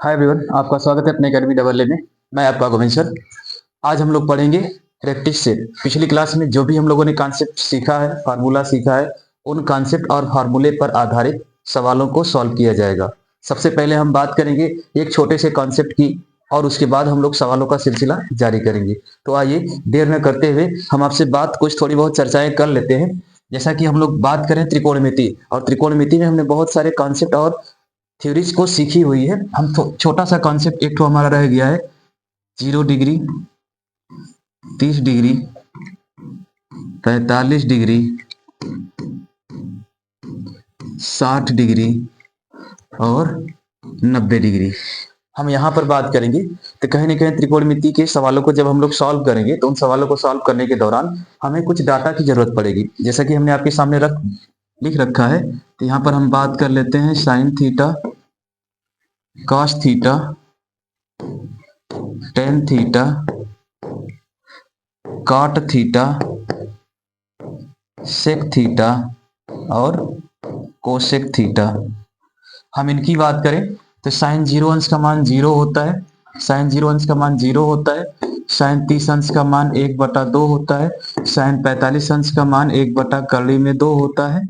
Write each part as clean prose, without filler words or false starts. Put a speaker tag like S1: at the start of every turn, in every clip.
S1: Hi everyone, आपका स्वागत है अपने अकेडमी डबल ए में। मैं आपका गोविंद सर। आज हम लोग पढ़ेंगे प्रैक्टिस से। पिछली क्लास में जो भी हम लोगों ने कॉन्सेप्ट सीखा है, फार्मूला सीखा है, उन कॉन्सेप्ट और फार्मूले पर आधारित सवालों को सॉल्व किया जाएगा। सबसे पहले हम बात करेंगे एक छोटे से कॉन्सेप्ट की और उसके बाद हम लोग सवालों का सिलसिला जारी करेंगे। तो आइए देर न करते हुए हम आपसे बात कुछ थोड़ी बहुत चर्चाएं कर लेते हैं। जैसा कि हम लोग बात करें त्रिकोणमिति, और त्रिकोणमिति में हमने बहुत सारे कॉन्सेप्ट और थ्योरीज को सीखी हुई है। हम छोटा सा कॉन्सेप्ट एक तो हमारा रह गया है 0 डिग्री, 30 डिग्री, 45 डिग्री, 60 डिग्री और 90 डिग्री। हम यहाँ पर बात करेंगे तो कहीं ना कहीं त्रिकोणमिति के सवालों को जब हम लोग सॉल्व करेंगे तो उन सवालों को सॉल्व करने के दौरान हमें कुछ डाटा की जरूरत पड़ेगी। जैसा कि हमने आपके सामने लिख रखा है, तो यहाँ पर हम बात कर लेते हैं sine theta, cos theta, tan theta, cot theta, sec theta और कोसेक थीटा। हम इनकी बात करें तो साइन 0 अंश का मान 0 होता है, साइन 0 अंश का मान 0 होता है, साइन 30 अंश का मान 1/2 होता है, साइन 45 अंश का मान 1/2 होता है।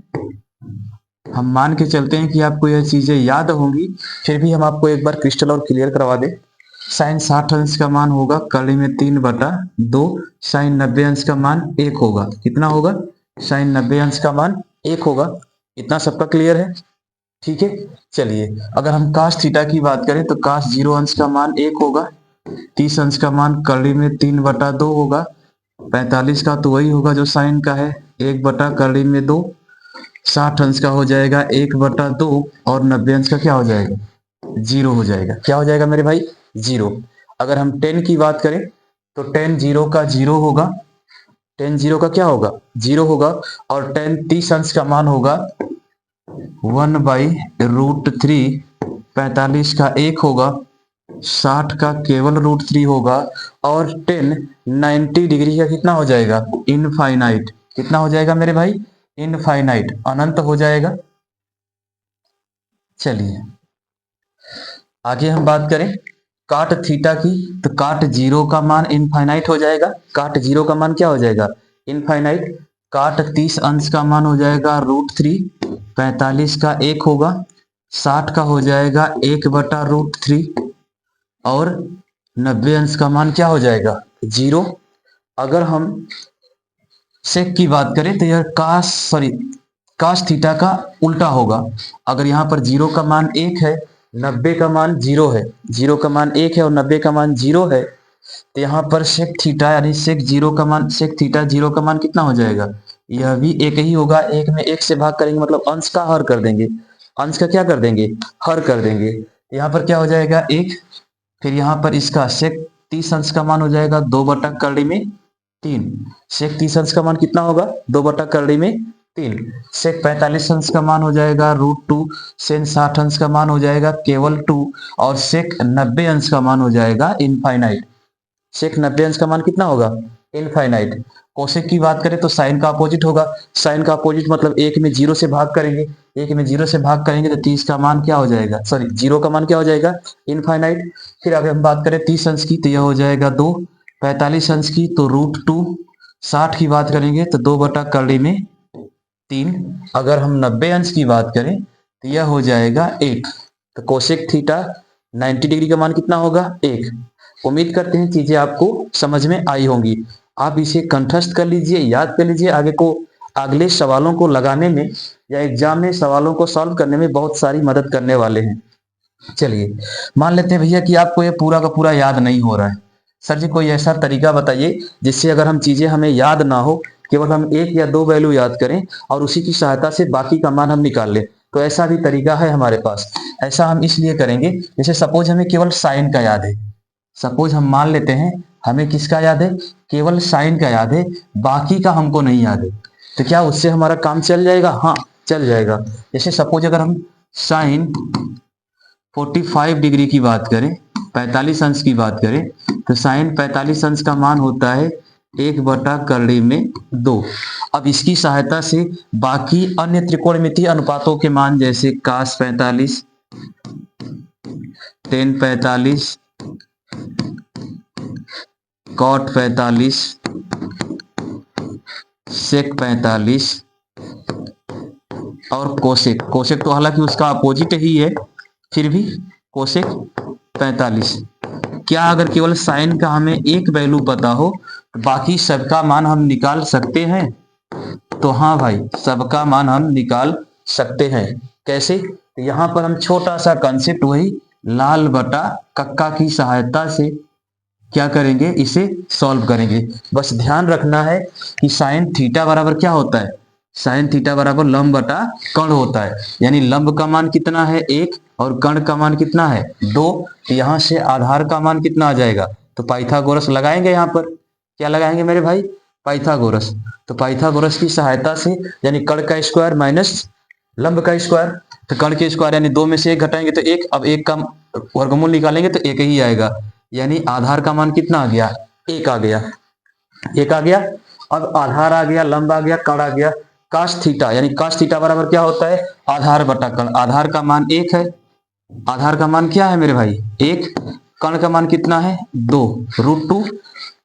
S1: हम मान के चलते हैं कि आपको यह चीजें याद होंगी, फिर भी हम आपको एक बार क्रिस्टल और क्लियर करवा दें। साइन 60 अंश का मान होगा 3/2, साइन 90 अंश का मान 1 होगा। कितना होगा? साइन 90 अंश का मान 1 होगा। इतना सबका क्लियर है? ठीक है। चलिए, अगर हम कास थीटा की बात करें तो कास 0 अंश का मान 1 होगा, 30 अंश का मान 3/2 होगा, 45 का तो वही होगा जो साइन का है 1/2, 60 अंश का हो जाएगा 1/2 और 90 अंश का क्या हो जाएगा? 0 हो जाएगा। क्या हो जाएगा मेरे भाई? 0। अगर हम 10 की बात करें तो 10 0 का 0 होगा, 10 0 का क्या होगा? 0 होगा। और 10 30 अंश का मान होगा 1/√3, 45 का 1 होगा, 60 का केवल √3 होगा और 10 90 डिग्री का कितना हो जाएगा? इनफाइनाइट। कितना हो जाएगा मेरे भाई? इनफाइनाइट, अनंत हो जाएगा। चलिए आगे हम बात करें काट थीटा की, तो काट 0 का मान इनफाइनाइट हो जाएगा। काट 0 का मान क्या हो जाएगा? इनफाइनाइट। काट 30 अंश का मान हो जाएगा √3, 45 का 1 होगा, 60 का हो जाएगा 1/√3 और 90 अंश का मान क्या हो जाएगा? 0। अगर हम सेक की बात करें तो यह कास थीटा का उल्टा होगा। अगर यहाँ पर 0 का मान 1 है, 90 का मान 0 है, 0 का मान 1 है और 90 का मान 0 है, तो यहाँ पर सेक थीटा यानी सेक 0 का मान, सेक थीटा 0 का मान कितना हो जाएगा? यह भी 1 ही होगा। 1 में 1 से भाग करेंगे मतलब अंश का हर कर देंगे। अंश का क्या कर देंगे? हर कर देंगे। यहाँ पर क्या हो जाएगा? 1। फिर यहाँ पर इसका सेक 30 अंश का मान हो जाएगा 2/3। सेक 30 अंश का मान कितना होगा? 2/3। सेक 45 अंश का मान हो जाएगा √2, सेक 60 अंश का मान हो जाएगा केवल 2 और सेक 90 अंश का मान हो जाएगा इनफाइनाइट। सेक 90 अंश का मान कितना होगा? इनफाइनाइट। कोसेक की बात करें तो साइन का अपोजिट होगा। साइन का अपोजिट मतलब 1 में 0 से भाग करेंगे, 1 में 0 से भाग करेंगे तो 30 का मान क्या हो जाएगा? 0 का मान क्या हो जाएगा? इनफाइनाइट। फिर अगर हम बात करें 30 अंश की तो यह हो जाएगा 2, 45 अंश की तो √2, 60 की बात करेंगे तो 2/3। अगर हम 90 अंश की बात करें तो यह हो जाएगा 1। तो कोसेक थीटा 90 डिग्री का मान कितना होगा? 1। उम्मीद करते हैं चीजें आपको समझ में आई होंगी। आप इसे कंठस्थ कर लीजिए, याद कर लीजिए। अगले सवालों को लगाने में या एग्जाम में सवालों को सॉल्व करने में बहुत सारी मदद करने वाले हैं। चलिए मान लेते हैं भैया कि आपको ये पूरा का पूरा याद नहीं हो रहा है। सर जी कोई ऐसा तरीका बताइए जिससे अगर हम चीजें हमें याद ना हो, केवल हम 1 या 2 वैल्यू याद करें और उसी की सहायता से बाकी का मान हम निकाल लें। तो ऐसा भी तरीका है हमारे पास। ऐसा हम इसलिए करेंगे, जैसे सपोज हमें केवल साइन का याद है। सपोज हम मान लेते हैं हमें किसका याद है? केवल साइन का याद है, बाकी का हमको नहीं याद है। तो क्या उससे हमारा काम चल जाएगा? हाँ चल जाएगा। जैसे सपोज अगर हम साइन 45 डिग्री की बात करें, 45 अंश की बात करें, तो साइन 45 अंश का मान होता है 1/2। अब इसकी सहायता से बाकी अन्य त्रिकोणमितीय अनुपातों के मान जैसे कास 45, टेन 45, कॉट 45, सेक 45 और कोसेक। कोसेक तो हालांकि उसका अपोजिट ही है, फिर भी कोसेक 45। क्या अगर केवल साइन का हमें एक वैल्यू पता हो तो बाकी सबका मान हम निकाल सकते हैं? तो हाँ भाई, सबका मान हम निकाल सकते हैं। कैसे? तो यहाँ पर हम छोटा सा कंसेप्ट वही लाल बटा कक्का की सहायता से क्या करेंगे, इसे सॉल्व करेंगे। बस ध्यान रखना है कि साइन थीटा बराबर क्या होता है, साइन थीटा बराबर लंब बटा कर्ण होता है। यानी लंब का मान कितना है 1 और कर्ण का मान कितना है 2। तो यहाँ से आधार का मान कितना आ जाएगा, तो पाइथागोरस लगाएंगे। यहाँ पर क्या लगाएंगे मेरे भाई, पाइथागोरस। तो पाइथागोरस की सहायता से यानी कर्ण का स्क्वायर माइनस लंब का स्क्वायर, तो कर्ण के स्क्वायर यानी 2 में से 1 घटाएंगे तो 1, अब 1 का वर्गमूल निकालेंगे तो 1 ही आएगा। यानी आधार का मान कितना आ गया, 1 आ गया, 1 आ गया। अब आधार आ गया, लंब आ गया, कर्ण आ गया। काश थीटा यानी काश थीटा बराबर क्या होता है, आधार बटा कर्ण। आधार का मान 1 है, आधार का मान क्या है मेरे भाई 1, कर्ण का मान कितना है 2, √2।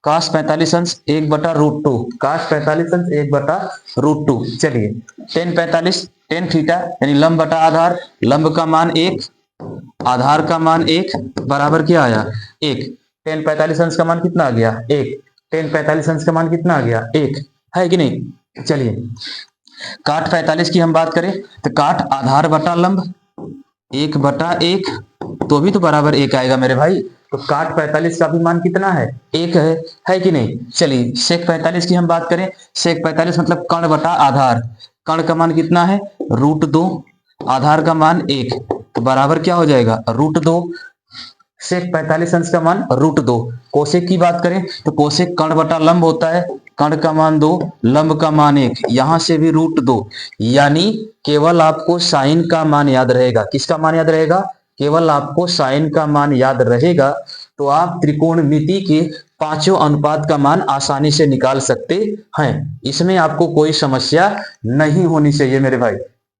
S1: काश 45 अंश 1 बटा √2, काश 45 अंश 1 बटा √2। चलिए टेन 45, टेन थीटा यानी लंब बटा आधार, लंब का मान 1, आधार का मान 1 बराबर क्या आया 1। टेन 45 अंश का मान कितना आ गया 1, टेन 45 अंश का मान कितना आ गया 1, है कि नहीं। चलिए काट 45 की हम बात करें तो काट आधार बटा लंब 1 बटा 1 तो भी तो बराबर 1 आएगा मेरे भाई। तो काट 45 का भी मान कितना है 1 है कि नहीं। चलिए सेक 45 की हम बात करें, सेक 45 मतलब कर्ण बटा आधार, कर्ण का मान कितना है √2, आधार का मान 1 तो बराबर क्या हो जाएगा √2। सेक 45 अंश का मान √2। कोसेक की बात करें तो कोसेक कर्ण बटा लंब होता है, कर्ण का मान 2, लंब का मान 1, यहां से भी √2। यानी केवल आपको साइन का मान याद रहेगा। किसका मान याद रहेगा, केवल आपको साइन का मान याद रहेगा तो आप त्रिकोणमिति के पांचों अनुपात का मान आसानी से निकाल सकते हैं। इसमें आपको कोई समस्या नहीं होनी चाहिए मेरे भाई।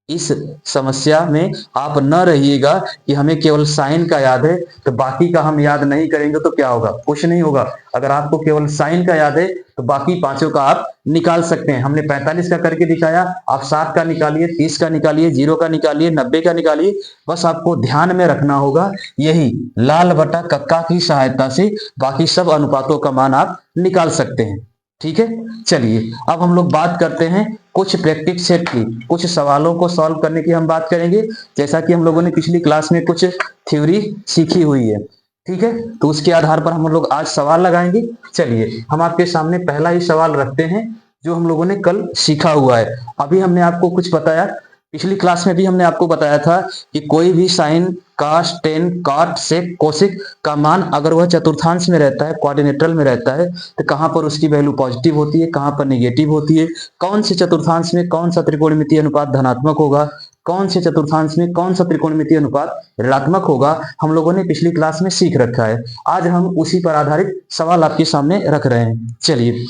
S1: इस समस्या में आप न रहिएगा कि हमें केवल साइन का याद है तो बाकी का हम याद नहीं करेंगे तो क्या होगा, कुछ नहीं होगा। अगर आपको केवल साइन का याद है तो बाकी पांचों का आप निकाल सकते हैं। हमने 45 का करके दिखाया, आप 7 का निकालिए, 30 का निकालिए, 0 का निकालिए, 90 का निकालिए। बस आपको ध्यान में रखना होगा यही लाल बटा कक्का की सहायता से बाकी सब अनुपातों का मान आप निकाल सकते हैं। ठीक है, चलिए अब हम लोग बात करते हैं कुछ प्रैक्टिस सेट की, कुछ सवालों को सॉल्व करने की हम बात करेंगे। जैसा कि हम लोगों ने पिछली क्लास में कुछ थ्योरी सीखी हुई है, ठीक है, तो उसके आधार पर हम लोग आज सवाल लगाएंगे। चलिए हम आपके सामने पहला ही सवाल रखते हैं जो हम लोगों ने कल सीखा हुआ है। अभी हमने आपको कुछ बताया, पिछली क्लास में भी हमने आपको बताया था कि कोई भी साइन, काश, टेन, कॉट, सेक, कोसेक का मान अगर वह चतुर्थांश में रहता है, क्वाड्रिलेटरल में रहता है, तो कहां पर उसकी वैल्यू पॉजिटिव होती है, कहां पर नेगेटिव होती है, कौन से चतुर्थांश में कौन सा त्रिकोणमितीय अनुपात धनात्मक होगा, कौन से चतुर्थांश में कौन सा त्रिकोणमितीय अनुपात ऋणात्मक होगा, हम लोगों ने पिछली क्लास में सीख रखा है। आज हम उसी पर आधारित सवाल आपके सामने रख रहे हैं। चलिए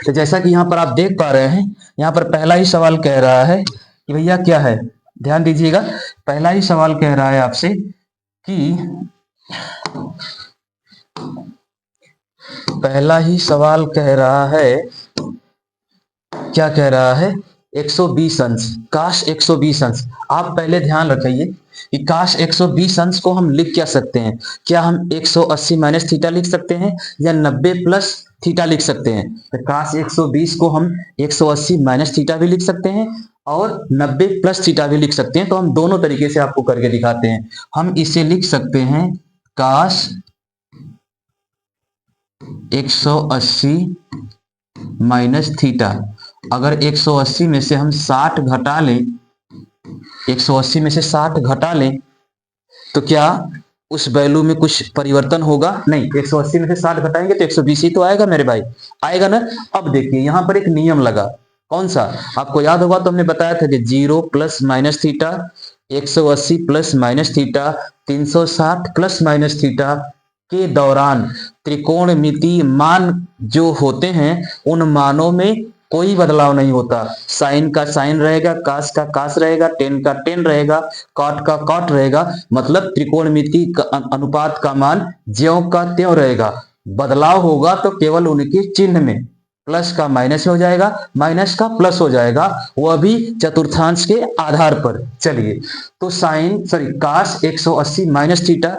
S1: तो जैसा कि यहाँ पर आप देख पा रहे हैं, यहाँ पर पहला ही सवाल कह रहा है कि भैया क्या है, ध्यान दीजिएगा। पहला ही सवाल कह रहा है आपसे कि पहला ही सवाल कह रहा है, क्या कह रहा है 120 अंश, काश 120 अंश। आप पहले ध्यान रखिए कि काश 120 अंश को हम लिख क्या सकते हैं, क्या हम 180 माइनस थीटा लिख सकते हैं या 90 प्लस थीटा लिख सकते हैं। तो काश 120 को हम 180 माइनस थीटा भी लिख सकते हैं और 90 प्लस थीटा भी लिख सकते हैं। तो हम दोनों तरीके से आपको करके दिखाते हैं। हम इसे लिख सकते हैं काश 180 माइनस थीटा। अगर 180 में से हम 60 घटा लें, 180 में से 60 घटा लें तो क्या उस वैल्यू में कुछ परिवर्तन होगा, नहीं। 180 में से 60 घटाएंगे तो 120 ही तो आएगा मेरे भाई, आएगा ना। अब देखिए यहां पर एक नियम लगा, कौन सा, आपको याद होगा तो हमने बताया था कि 0 plus minus theta, 180 plus minus theta, 360 plus minus theta के दौरान त्रिकोणमितीय मान जो होते हैं उन मानों में कोई बदलाव नहीं होता। साइन का साइन रहेगा, कास का कास रहेगा, टेन का टेन रहेगा, कॉट का कॉट रहेगा। मतलब त्रिकोणमिति अनुपात का मान ज्यों का त्यों रहेगा। बदलाव होगा तो केवल उनके चिन्ह में, प्लस का माइनस हो जाएगा, माइनस का प्लस हो जाएगा, वह भी चतुर्थांश के आधार पर। चलिए, तो साइन कास 180 माइनस थीटा,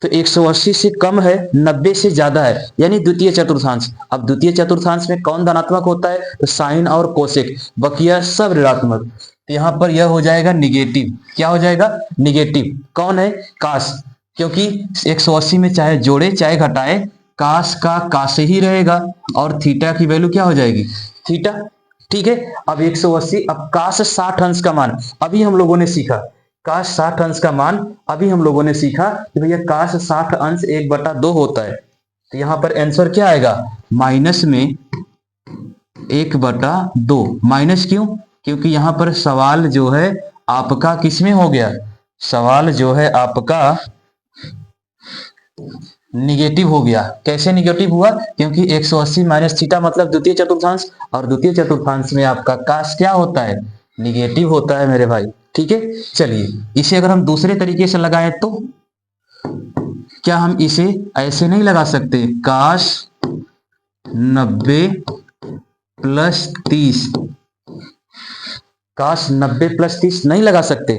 S1: तो 180 से कम है, 90 से ज्यादा है, यानी द्वितीय चतुर्थांश। अब द्वितीय चतुर्थांश में कौन धनात्मक होता है? तो साइन और कोसेक, बकिया सब ऋणात्मक। तो यहां पर यह हो जाएगा निगेटिव। क्या हो जाएगा? निगेटिव। कौन है? कास, क्योंकि 180 में चाहे जोड़े चाहे घटाए, कास का कास ही रहेगा, और थीटा की वैल्यू क्या हो जाएगी? थीटा। ठीक है। अब 180, अब कास 60 अंश का मान अभी हम लोगों ने सीखा, काश 60 अंश का मान अभी हम लोगों ने सीखा कि भैया काश 60 अंश 1/2 होता है। तो यहां पर आंसर क्या आएगा? माइनस में 1/2। माइनस क्यों? क्योंकि यहां पर सवाल जो है आपका किस में हो गया? सवाल जो है आपका निगेटिव हो गया। कैसे निगेटिव हुआ? क्योंकि 180 माइनस थीटा मतलब द्वितीय चतुर्थांश, और द्वितीय चतुर्थांश में आपका काश क्या होता है? निगेटिव होता है मेरे भाई। ठीक है। चलिए, इसे अगर हम दूसरे तरीके से लगाएं तो क्या हम इसे ऐसे नहीं लगा सकते? काश 90 प्लस 30, काश 90 प्लस 30 नहीं लगा सकते?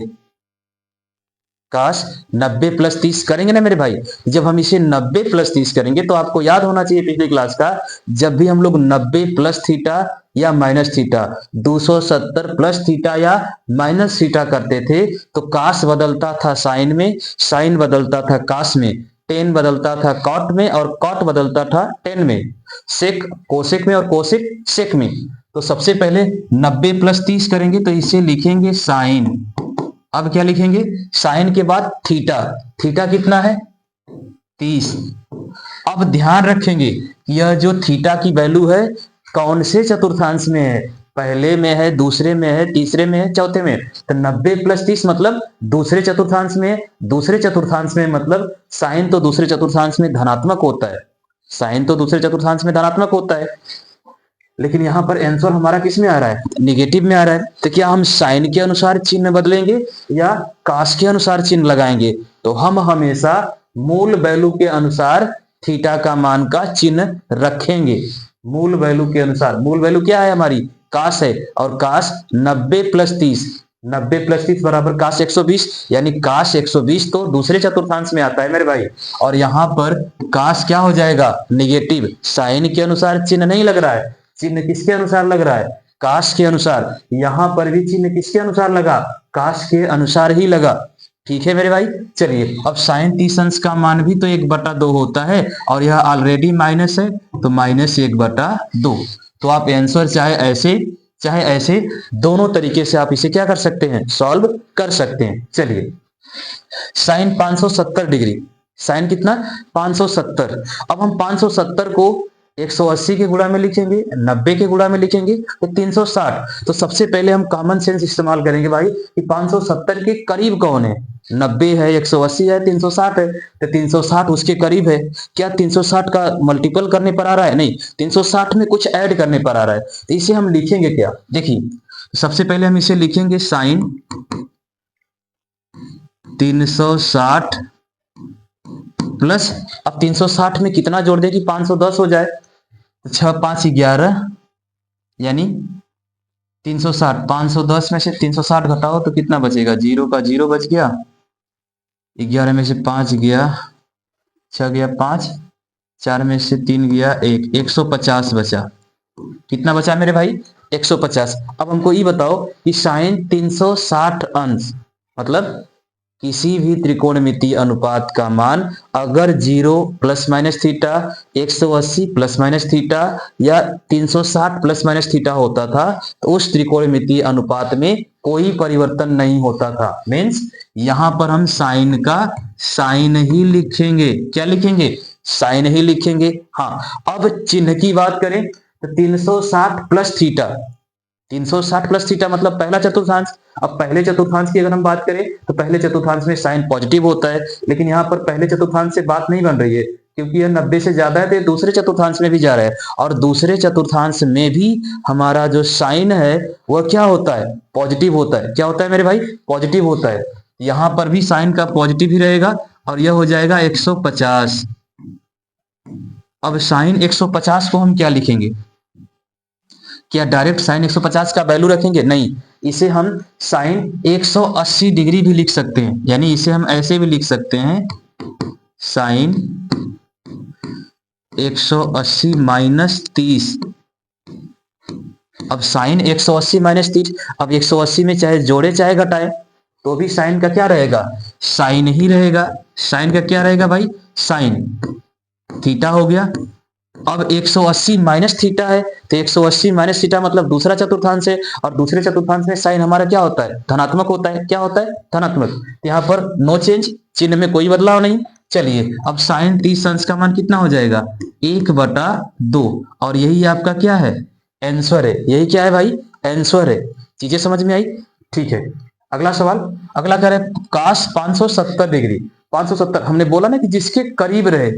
S1: काश 90 प्लस 30 करेंगे ना मेरे भाई। जब हम इसे 90 प्लस 30 करेंगे तो आपको याद होना चाहिए पिछली क्लास का, जब भी हम लोग 90 प्लस थीटा या माइनस थीटा, 270 प्लस थीटा या माइनस थीटा करते थे तो काश बदलता था साइन में, साइन बदलता था काश में, टेन बदलता था कॉट में, और कॉट बदलता था टेन में, सेक कोसेक में, और कोसेक सेक में। तो सबसे पहले 90 प्लस 30 करेंगे तो इसे लिखेंगे साइन। अब क्या लिखेंगे? साइन के बाद थीटा। थीटा कितना है? 30। अब ध्यान रखेंगे यह जो थीटा की वैल्यू है कौन से चतुर्थांश में है? पहले में है, दूसरे में है, तीसरे में है, चौथे में है। तो 90 प्लस 30 मतलब दूसरे चतुर्थांश में है। दूसरे चतुर्थांश में मतलब साइन तो दूसरे चतुर्थांश में धनात्मक होता है, साइन तो दूसरे चतुर्थांश में धनात्मक होता है, लेकिन यहां पर आंसर हमारा किस में आ रहा है? निगेटिव में आ रहा है। तो क्या हम साइन के अनुसार चिन्ह बदलेंगे या काश के अनुसार चिन्ह लगाएंगे? तो हम हमेशा मूल वैल्यू के अनुसार थीटा का मान का चिन्ह रखेंगे। मूल वैल्यू के अनुसार, मूल वैल्यू क्या है हमारी? काश है, और काश 90 प्लस 30, 90 प्लस 30 बराबर काश 120, यानी काश 120 तो दूसरे चतुर्थांश में आता है मेरे भाई। और यहां पर काश क्या हो जाएगा? निगेटिव। साइन के अनुसार चिन्ह नहीं लग रहा है, चिन्ह किसके अनुसार लग रहा है? काश के अनुसार। यहां पर भी चिन्ह किसके अनुसार लगा? काश के अनुसार ही लगा। ठीक है मेरे भाई। चलिए, अब साइन 30 अंश का मान भी तो 1/2 होता है, और यह ऑलरेडी माइनस है, तो माइनस 1/2। तो आप आंसर चाहे ऐसे दोनों तरीके से आप इसे क्या कर सकते हैं? सॉल्व कर सकते हैं। चलिए, साइन 570 डिग्री, साइन कितना? 570। अब हम 570 को 180 के गुणा में लिखेंगे, 90 के गुणा में लिखेंगे, तो 360। तो सबसे पहले हम कॉमन सेंस इस्तेमाल करेंगे भाई कि 570 के करीब कौन है? 90 है, 180 है, 360 है। तो 360 उसके करीब है। क्या 360 का मल्टीपल करने पर आ रहा है? नहीं, 360 में कुछ ऐड करने पर आ रहा है। तो इसे हम लिखेंगे क्या? देखिए, सबसे पहले हम इसे लिखेंगे साइन 360 प्लस, अब 360 में कितना जोड़ दे कि 510 हो जाए? 6 5 11, यानी 360। 510 में से 360 घटाओ तो कितना बचेगा? 0 का 0 बच गया, 11 में से 5 गया, 6 गया 5, 4 में से 3 गया 1, 150 बचा। कितना बचा मेरे भाई? 150। अब हमको ये बताओ कि साइन 360 अंश मतलब किसी भी त्रिकोणमितीय अनुपात का मान अगर 0 plus minus theta, 180 plus minus theta या 360 प्लस माइनस थीटा होता था तो उस त्रिकोणमितीय अनुपात में कोई परिवर्तन नहीं होता था। मीन्स यहां पर हम साइन का साइन ही लिखेंगे। क्या लिखेंगे? साइन ही लिखेंगे। हाँ, अब चिन्ह की बात करें तो 360 प्लस थीटा, 360 प्लस थीटा मतलब पहला चतुर्थांश। अब पहले चतुर्थांश की अगर हम बात करें तो पहले चतुर्थांश में साइन पॉजिटिव होता है, लेकिन यहाँ पर पहले चतुर्थांश से बात नहीं बन रही है, क्योंकि यह 90 से ज्यादा है तो ये दूसरे चतुर्थांश में भी जा रहा है, और दूसरे चतुर्थांश में भी हमारा जो साइन है वह क्या होता है, पॉजिटिव होता है। क्या होता है मेरे भाई, पॉजिटिव होता है। यहां पर भी साइन का पॉजिटिव ही रहेगा और यह हो जाएगा 150। अब साइन 150 को हम क्या लिखेंगे, क्या डायरेक्ट साइन 150 का वैल्यू रखेंगे, नहीं, इसे हम साइन 180 डिग्री भी लिख सकते हैं, यानी इसे हम ऐसे भी लिख सकते हैं, साइन 180 माइनस 30। अब साइन 180 माइनस 30, अब 180 में चाहे जोड़े चाहे घटाए तो भी साइन का क्या रहेगा, साइन ही रहेगा। साइन का क्या रहेगा भाई, साइन। थीटा हो गया। अब 180 माइनस थीटा है तो 180 माइनस थीटा मतलब दूसरा चतुर्थांश है, और दूसरे चतुर्थांश में साइन हमारा क्या होता है, धनात्मक होता है। क्या होता है, धनात्मक। यहाँ पर नो चेंज, चिन्ह में कोई बदलाव नहीं। चलिए अब साइन 30 अंश का मान कितना हो जाएगा, 1/2, और यही आपका क्या है, आंसर है। यही क्या है भाई, आंसर है। चीजें समझ में आई, ठीक है। अगला सवाल, अगला कह रहे हैं काश 570 डिग्री। 570 हमने बोला ना कि जिसके करीब रहे,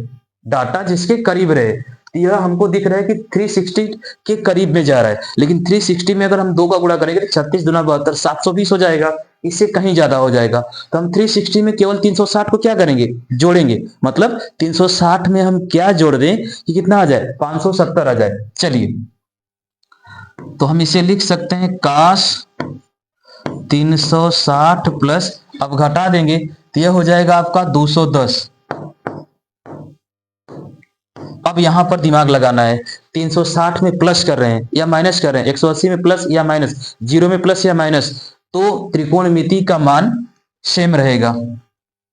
S1: डाटा जिसके करीब रहे, यह हमको दिख रहा है कि 360 के करीब में जा रहा है, लेकिन 360 में अगर हम 2 का गुणा करेंगे तो 36 दूना 72, 720 हो जाएगा, इससे कहीं ज्यादा हो जाएगा। तो हम 360 में केवल 360 को क्या करेंगे, जोड़ेंगे। मतलब 360 में हम क्या जोड़ दें कि कितना आ जाए, 570 आ जाए। चलिए तो हम इसे लिख सकते हैं काश 360 प्लस, अब घटा देंगे तो यह हो जाएगा आपका 210। अब यहां पर दिमाग लगाना है, 360 में प्लस कर रहे हैं या माइनस कर रहे हैं, 180 में प्लस या माइनस, 0 में प्लस या माइनस, तो त्रिकोणमिति का मान सेम रहेगा।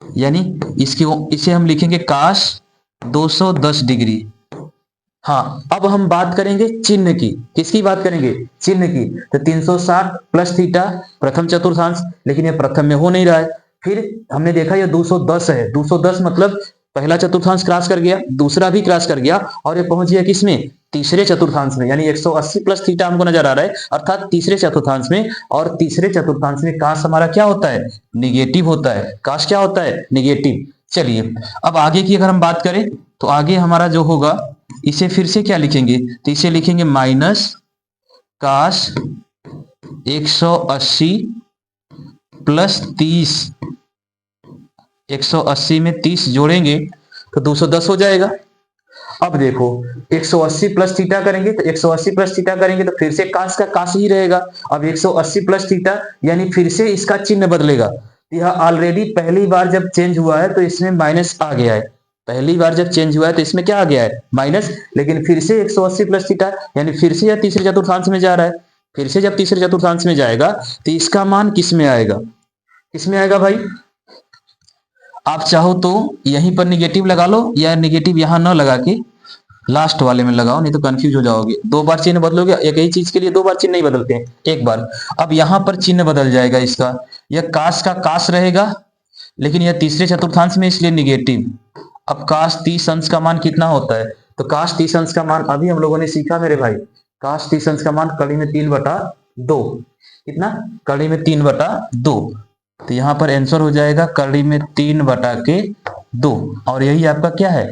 S1: यानी इसे हम लिखेंगे काश 210 डिग्री। हाँ, अब हम बात करेंगे चिन्ह की। किसकी बात करेंगे, चिन्ह की। तो 360 प्लस थीटा प्रथम चतुर्थांश, लेकिन ये प्रथम में हो नहीं रहा है। फिर हमने देखा ये 210 है, 210 मतलब पहला चतुर्थांश क्रॉस कर गया, दूसरा भी क्रॉस कर गया, और ये पहुंच गया किसमें, तीसरे चतुर्थांश में। यानी 180 प्लस थीटा हमको नजर आ रहा है, अर्थात तीसरे चतुर्थांश में। और तीसरे चतुर्थांश में काश हमारा क्या होता है, निगेटिव होता है। काश क्या होता है, निगेटिव। चलिए अब आगे की अगर हम बात करें तो आगे हमारा जो होगा, इसे फिर से क्या लिखेंगे, तो इसे लिखेंगे माइनस काश 180 प्लस 30। 180 में 30 जोड़ेंगे तो 210 हो जाएगा। अब देखो 180 प्लस थीटा करेंगे तो 180 प्लस थीटा करेंगे तो फिर से काश का काश ही रहेगा। अब 180 प्लस थीटा यानी फिर से इसका चिन्ह बदलेगा। यह ऑलरेडी पहली बार जब चेंज हुआ है तो इसमें माइनस आ गया है। पहली बार जब चेंज हुआ है तो इसमें क्या आ गया है, माइनस। लेकिन फिर से 180 प्लस थीटा यानी फिर से यह तीसरे चतुर्थांश में जा रहा है। फिर से जब तीसरे चतुर्थांश में जाएगा तो इसका मान किस में आएगा, किस में आएगा भाई। आप चाहो तो यहीं पर निगेटिव लगा लो, या निगेटिव यहां न लगा के लास्ट वाले में लगाओ, नहीं तो कंफ्यूज हो जाओगे। 2 बार चिन्ह बदलोगे, एक ही चीज के लिए 2 बार चिन्ह नहीं बदलते हैं, एक बार। अब यहां पर चिन्ह बदल जाएगा इसका, यह काश का काश रहेगा, लेकिन यह तीसरे चतुर्थांश में इसलिए निगेटिव। अब काश 30 अंश का मान कितना होता है, तो काश 30 अंश का मान अभी हम लोगों ने सीखा मेरे भाई। काश 30 अंश का मान कड़ी में 3/2, कितना, कड़ी में 3/2। तो यहां पर आंसर हो जाएगा कड़ी में 3/2, और यही आपका क्या है,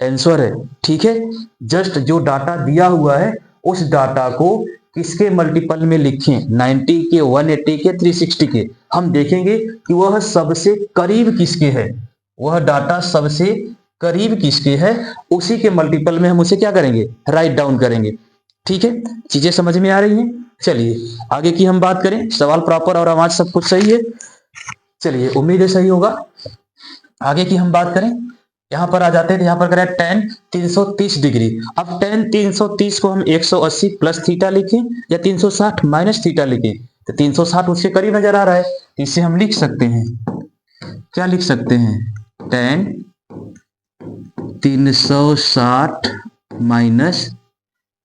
S1: आंसर है। ठीक है, जस्ट जो डाटा दिया हुआ है उस डाटा को किसके मल्टीपल में लिखें, 90 के, 180 के, 360 के। हम देखेंगे कि वह सबसे करीब किसके है, वह डाटा सबसे करीब किसके है, उसी के मल्टीपल में हम उसे क्या करेंगे, राइट डाउन करेंगे। ठीक है, चीजें समझ में आ रही हैं। चलिए आगे की हम बात करें। सवाल प्रॉपर और आवाज सब कुछ सही है, चलिए उम्मीद है सही होगा। आगे की हम बात करें, यहां पर आ जाते हैं, यहां पर करें tan 330 डिग्री। अब tan 330 को हम 180 प्लस थीटा लिखें या 360 माइनस थीटा लिखें, तो 360 उसके करीब नजर आ रहा है, इसे हम लिख सकते हैं, क्या लिख सकते हैं, tan 360 माइनस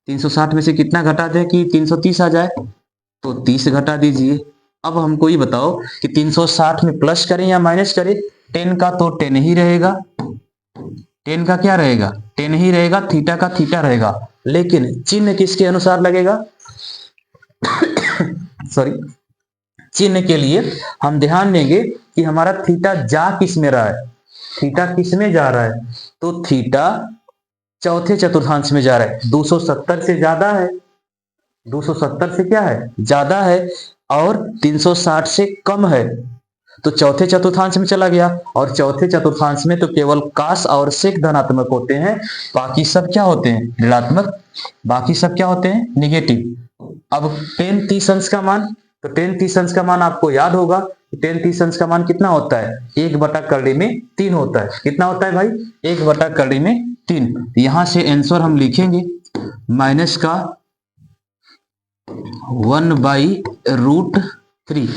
S1: 360 में से कितना घटा दें कि 330 आ जाए, तो 30 घटा दीजिए। अब हमको ये बताओ कि 360 में प्लस करें या माइनस करें। 10 का तो 10 ही रहेगा, 10 का क्या रहेगा, 10 ही रहेगा, थीटा का थीटा रहेगा, लेकिन चिन्ह किसके अनुसार लगेगा सॉरी, चिन्ह के लिए हम ध्यान देंगे कि हमारा थीटा जा किस में रहा है। थीटा किस में जा रहा है, तो थीटा चौथे चतुर्थांश में जा रहा है। 270 से ज्यादा है, 270 से क्या है, ज्यादा है, और 360 से कम है, तो चौथे चतुर्थांश में चला गया। और चौथे चतुर्थांश में तो केवल काश और सेक धनात्मक होते हैं, बाकी सब क्या होते हैं, ऋणात्मक, बाकी सब क्या होते हैं, निगेटिव। अब 10 30 अंश का मान, तो 10 30 अंश का मान आपको याद होगा, 10 30 अंश का मान कितना होता है, 1/3 होता है। कितना होता है भाई, 1/3। यहां से आंसर हम लिखेंगे माइनस का 1/√3,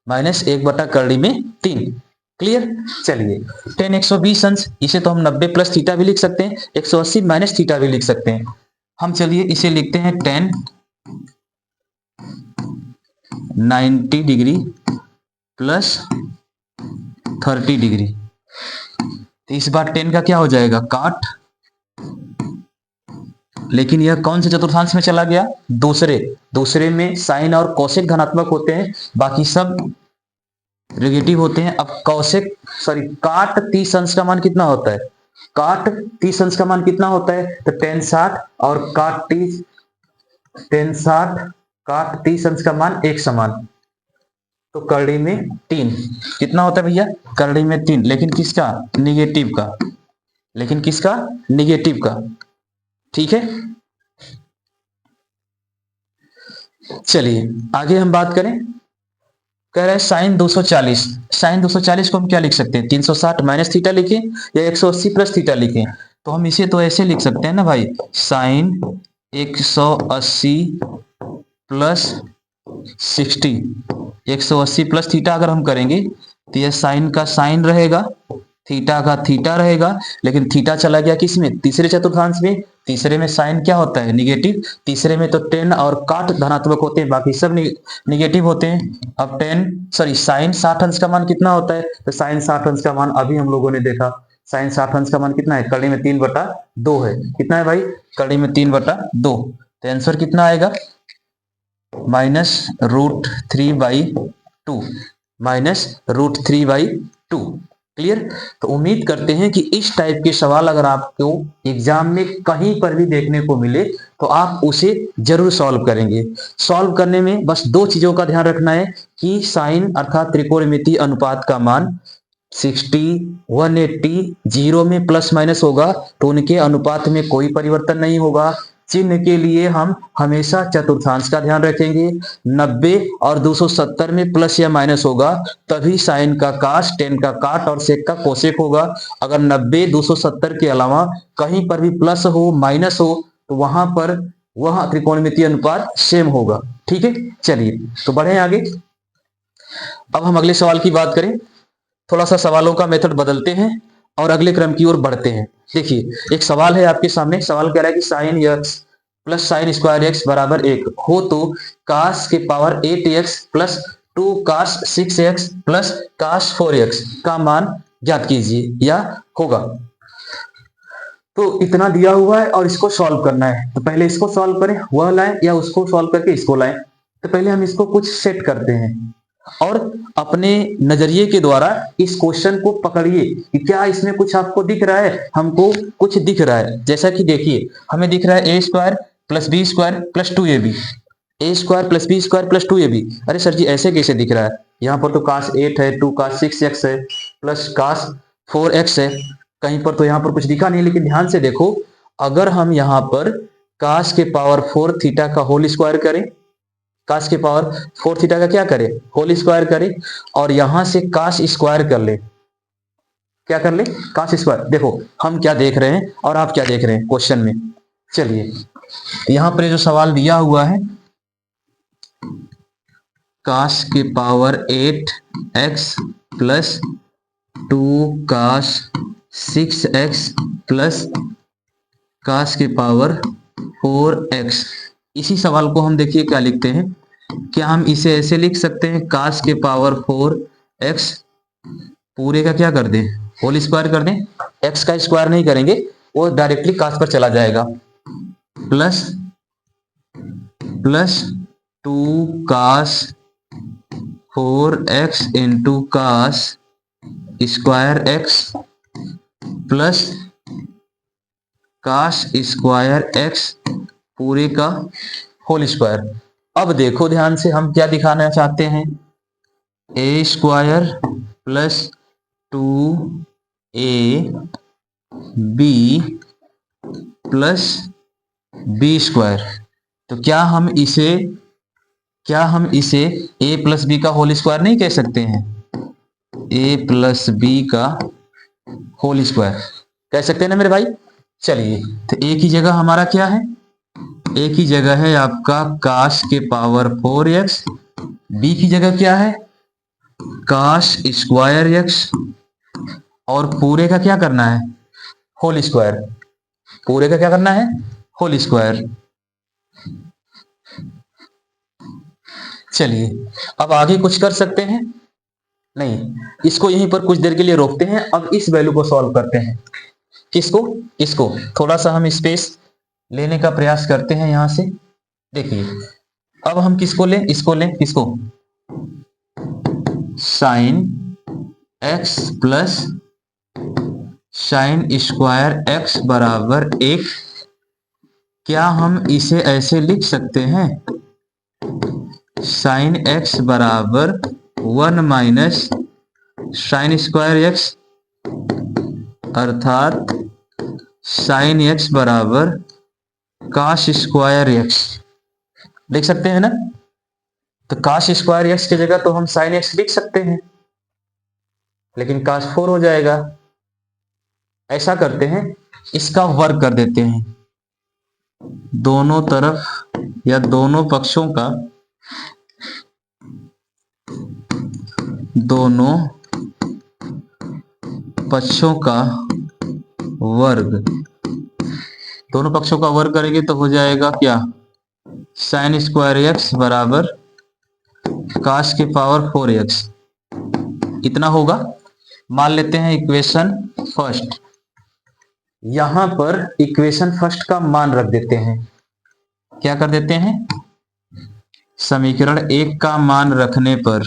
S1: माइनस 1/3। क्लियर। चलिए 10 120 अंश, इसे तो हम 90 प्लस थीटा भी लिख सकते हैं, 180 माइनस थीटा भी लिख सकते हैं। हम चलिए इसे लिखते हैं 10 90 डिग्री प्लस 30 डिग्री। तो इस बार 10 का क्या हो जाएगा, काट, लेकिन यह कौन से चतुर्थांश में चला गया, दूसरे में साइन और कोसेक धनात्मक होते हैं, बाकी सब नेगेटिव होते हैं। अब काट 30 अंश का मान कितना होता है, काट 30 अंश का मान कितना होता है, तो 10 60 और काट 30 अंश का मान एक समान, तो करड़ी में 3 कितना होता है भैया, करड़ी में 3, लेकिन किसका, निगेटिव का, लेकिन किसका, निगेटिव का। ठीक है, चलिए आगे हम बात करें। कह रहे हैं साइन 240, साइन 240 को हम क्या लिख सकते हैं, 360 माइनस थीटा लिखें या 180 प्लस थीटा लिखें, तो हम इसे तो ऐसे लिख सकते हैं ना भाई, साइन 180 प्लस 60, 180 प्लस थीटा अगर हम करेंगे तो यह साइन का साइन रहेगा, थीटा का थीटा रहेगा, लेकिन थीटा चला गया किस में, तीसरे चतुर्थांश में, तीसरे में साइन क्या होता है, निगेटिव, तीसरे में तो 10 और काट धनात्मक होते हैं, बाकी सब निगेटिव होते हैं। अब साइन 60 अंश का मान कितना होता है, तो साइन 60 अंश का मान अभी हम लोगों ने देखा, साइन 60 अंश का मान कितना है, कड़ी में 3/2 है। कितना है भाई, कड़ी में 3/2, तो आंसर कितना आएगा, -√3/2, -√3/2। क्लियर। तो उम्मीद करते हैं कि इस टाइप के सवाल अगर आपको एग्जाम में कहीं पर भी देखने को मिले तो आप उसे जरूर सॉल्व करेंगे। सॉल्व करने में बस दो चीजों का ध्यान रखना है कि साइन अर्थात त्रिकोणमितीय अनुपात का मान 60 180 0 में प्लस माइनस होगा तो उनके अनुपात में कोई परिवर्तन नहीं होगा। चिन्ह के लिए हम हमेशा चतुर्थांश का ध्यान रखेंगे। 90 और 270 में प्लस या माइनस होगा तभी साइन का काश, टेन का काट और सेक का कोसेक होगा। अगर 90 270 के अलावा कहीं पर भी प्लस हो माइनस हो तो वहां पर वह त्रिकोणमितीय अनुपात सेम होगा। ठीक है, चलिए तो बढ़े आगे। अब हम अगले सवाल की बात करें। थोड़ा सा सवालों का मेथड बदलते हैं और अगले क्रम की ओर बढ़ते हैं। देखिए एक सवाल है आपके सामने, सवाल कह रहा है कि sine x plus sine square x बराबर 1 हो तो काश के पावर 8x प्लस 2 काश 6x प्लस काश 4x का मान ज्ञात कीजिए या होगा। तो इतना दिया हुआ है और इसको सॉल्व करना है, तो पहले इसको सॉल्व करें, वह लाएं या उसको सॉल्व करके इसको लाएं। तो पहले हम इसको कुछ सेट करते हैं और अपने नजरिए के द्वारा इस क्वेश्चन को पकड़िए कि क्या इसमें कुछ आपको दिख रहा है। हमको कुछ दिख रहा है, जैसा कि देखिए हमें दिख रहा है a² + b² + 2ab, a² + b² + 2ab। अरे सर जी ऐसे कैसे दिख रहा है, यहाँ पर तो काश 8 है, 2 काश 6x है प्लस काश 4x है, कहीं पर तो यहाँ पर कुछ दिखा नहीं। लेकिन ध्यान से देखो, अगर हम यहाँ पर काश के पावर 4 थीटा का होल स्क्वायर करें, काश के पावर 4 थीटा का क्या करें, होल स्क्वायर करें, और यहां से काश स्क्वायर कर ले, क्या कर ले, काश स्क्वायर। देखो हम क्या देख रहे हैं और आप क्या देख रहे हैं क्वेश्चन में। चलिए यहां पर जो सवाल दिया हुआ है, काश के पावर 8x प्लस 2 काश 6x प्लस काश के पावर 4x, इसी सवाल को हम देखिए क्या लिखते हैं, क्या हम इसे ऐसे लिख सकते हैं, काश के पावर 4x पूरे का क्या कर दें, होल स्क्वायर कर दें, x का स्क्वायर नहीं करेंगे, वो डायरेक्टली काश पर चला जाएगा, प्लस 2 काश 4x इंटू काश स्क्वायर x प्लस काश स्क्वायर एक्स पूरे का होल स्क्वायर। अब देखो ध्यान से, हम क्या दिखाना चाहते हैं, A square plus 2ab plus B square. तो क्या हम इसे a प्लस बी का होल स्क्वायर नहीं कह सकते हैं? a प्लस बी का होल स्क्वायर कह सकते हैं ना मेरे भाई। चलिए, तो a की जगह हमारा क्या है, a की जगह है आपका काश के पावर 4x, b की जगह क्या है, काश स्क्वायर x, और पूरे का क्या करना है, होल स्क्वायर। पूरे का क्या करना है, होल स्क्वायर। चलिए, अब आगे कुछ कर सकते हैं नहीं, इसको यहीं पर कुछ देर के लिए रोकते हैं। अब इस वैल्यू को सॉल्व करते हैं। किसको, इसको थोड़ा सा हम स्पेस लेने का प्रयास करते हैं यहां से। देखिए, अब हम किसको लें, इसको लें, किसको, sine x plus sine square x बराबर 1। क्या हम इसे ऐसे लिख सकते हैं, साइन एक्स बराबर 1 माइनस साइन स्क्वायर एक्स, अर्थात साइन एक्स बराबर काश स्क्वायर एक्स लिख सकते हैं ना। तो काश स्क्वायर एक्स की जगह तो हम साइन एक्स लिख सकते हैं, लेकिन काश 4 हो जाएगा। ऐसा करते हैं, इसका वर्ग कर देते हैं, दोनों तरफ या दोनों पक्षों का, दोनों पक्षों का वर्ग, दोनों पक्षों का वर्ग करेंगे तो हो जाएगा क्या, साइन स्क्वायर एक्स बराबर काश के पावर 4x, इतना होगा। मान लेते हैं इक्वेशन फर्स्ट, यहां पर इक्वेशन फर्स्ट का मान रख देते हैं। क्या कर देते हैं, समीकरण 1 का मान रखने पर,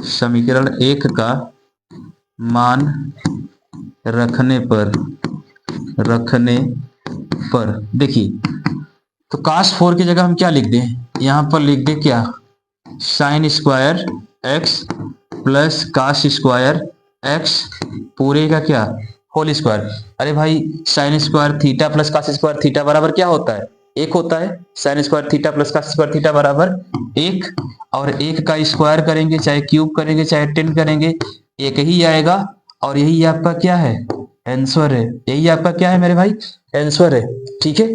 S1: समीकरण 1 का मान रखने पर देखिए, तो काश 4 की जगह हम क्या लिख दें, यहां पर लिख दें क्या, साइन स्क्वायर एक्स प्लस काश स्क्वायर एक्स पूरे का क्या, होल स्क्वायर। अरे भाई, साइन स्क्वायर थीटा प्लस काश स्क्वायर थीटा बराबर क्या होता है, 1 होता है। साइन स्क्वायर थीटा प्लस काश स्क्वायर थीटा बराबर 1, और 1 का स्क्वायर करेंगे, चाहे क्यूब करेंगे चाहे 10 करेंगे, 1 ही आएगा। और यही आपका क्या है, आंसर है। यही आपका क्या है मेरे भाई, आंसर है। ठीक है,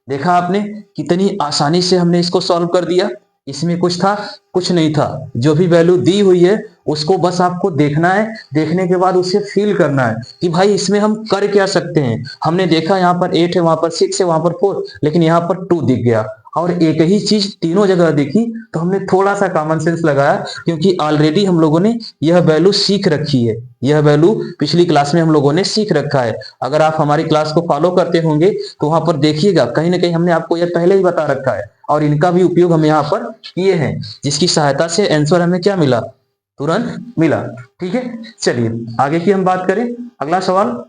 S1: देखा आपने कितनी आसानी से हमने इसको सॉल्व कर दिया। इसमें कुछ था, कुछ नहीं था। जो भी वैल्यू दी हुई है उसको बस आपको देखना है, देखने के बाद उसे फील करना है कि भाई इसमें हम कर क्या सकते हैं। हमने देखा यहाँ पर 8 है, वहां पर 6 है, वहां पर 4, लेकिन यहाँ पर 2 दिख गया, और एक ही चीज तीनों जगह देखी, तो हमने थोड़ा सा कॉमन सेंस लगाया, क्योंकि ऑलरेडी हम लोगों ने यह वैल्यू सीख रखी है। यह वैल्यू पिछली क्लास में हम लोगों ने सीख रखा है। अगर आप हमारी क्लास को फॉलो करते होंगे तो वहां पर देखिएगा, कहीं ना कहीं हमने आपको यह पहले ही बता रखा है, और इनका भी उपयोग हम यहाँ पर किए हैं, जिसकी सहायता से आंसर हमें क्या मिला, तुरंत मिला। ठीक है, चलिए आगे की हम बात करें। अगला सवाल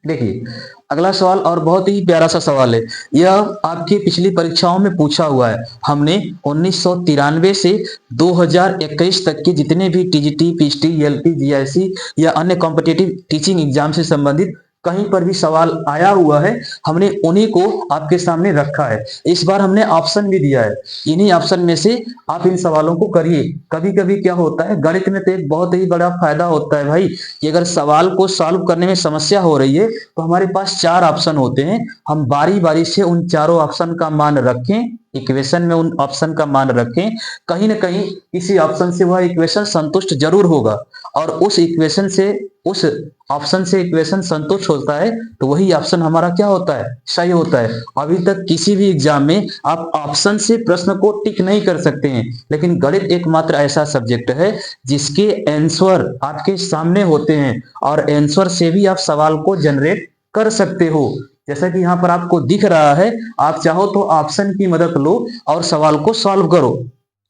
S1: देखिए, अगला सवाल और बहुत ही प्यारा सा सवाल है। यह आपकी पिछली परीक्षाओं में पूछा हुआ है। हमने 1993 से 2021 तक के जितने भी टीजीटी, पीएचटी, ईएलटी, जीआईसी या अन्य कॉम्पिटिटिव टीचिंग एग्जाम से संबंधित कहीं पर भी सवाल आया हुआ है, हमने उन्हीं को आपके सामने रखा है। इस बार हमने ऑप्शन भी दिया है, इन्हीं ऑप्शन में से आप इन सवालों को करिए। कभी कभी क्या होता है, गणित में तो एक बहुत ही बड़ा फायदा होता है भाई, कि अगर सवाल को सॉल्व करने में समस्या हो रही है तो हमारे पास 4 ऑप्शन होते हैं। हम बारी बारी से उन चारों ऑप्शन का मान रखें, इक्वेशन में उन ऑप्शन का मान रखें, कहीं ना कहीं किसी ऑप्शन से वह इक्वेशन संतुष्ट जरूर होगा, और उस इक्वेशन से, उस ऑप्शन से इक्वेशन संतुष्ट होता है तो वही ऑप्शन हमारा क्या होता है, सही होता है। अभी तक किसी भी एग्जाम में आप ऑप्शन से प्रश्न को टिक नहीं कर सकते हैं, लेकिन गणित एकमात्र ऐसा सब्जेक्ट है जिसके आंसर आपके सामने होते हैं, और आंसर से भी आप सवाल को जनरेट कर सकते हो। जैसा कि यहाँ पर आपको दिख रहा है, आप चाहो तो ऑप्शन की मदद लो और सवाल को सॉल्व करो।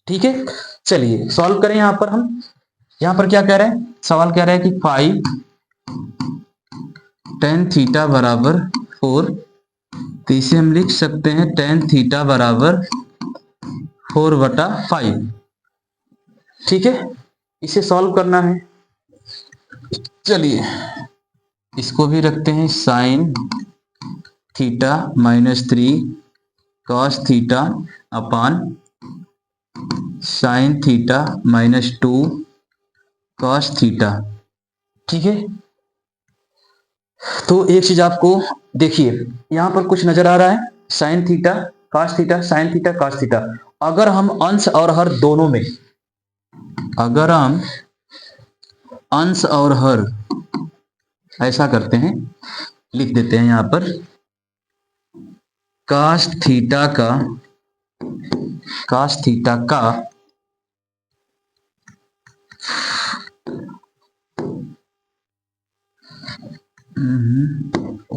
S1: ठीक है, चलिए सॉल्व करें। यहाँ पर हम, यहाँ पर क्या कह रहे हैं, सवाल कह रहे हैं कि 5 टेन थीटा बराबर 4, तो इसे हम लिख सकते हैं टेन थीटा बराबर 4/5। ठीक है, इसे सॉल्व करना है। चलिए इसको भी रखते हैं sine theta -3 cos theta upon sine theta -2 cos theta. ठीक है, तो एक चीज आपको देखिए, यहां पर कुछ नजर आ रहा है, sign theta cos theta, sign theta cos theta. अगर हम अंश और हर दोनों में, अगर हम अंश और हर ऐसा करते हैं, लिख देते हैं यहां पर कॉस थीटा का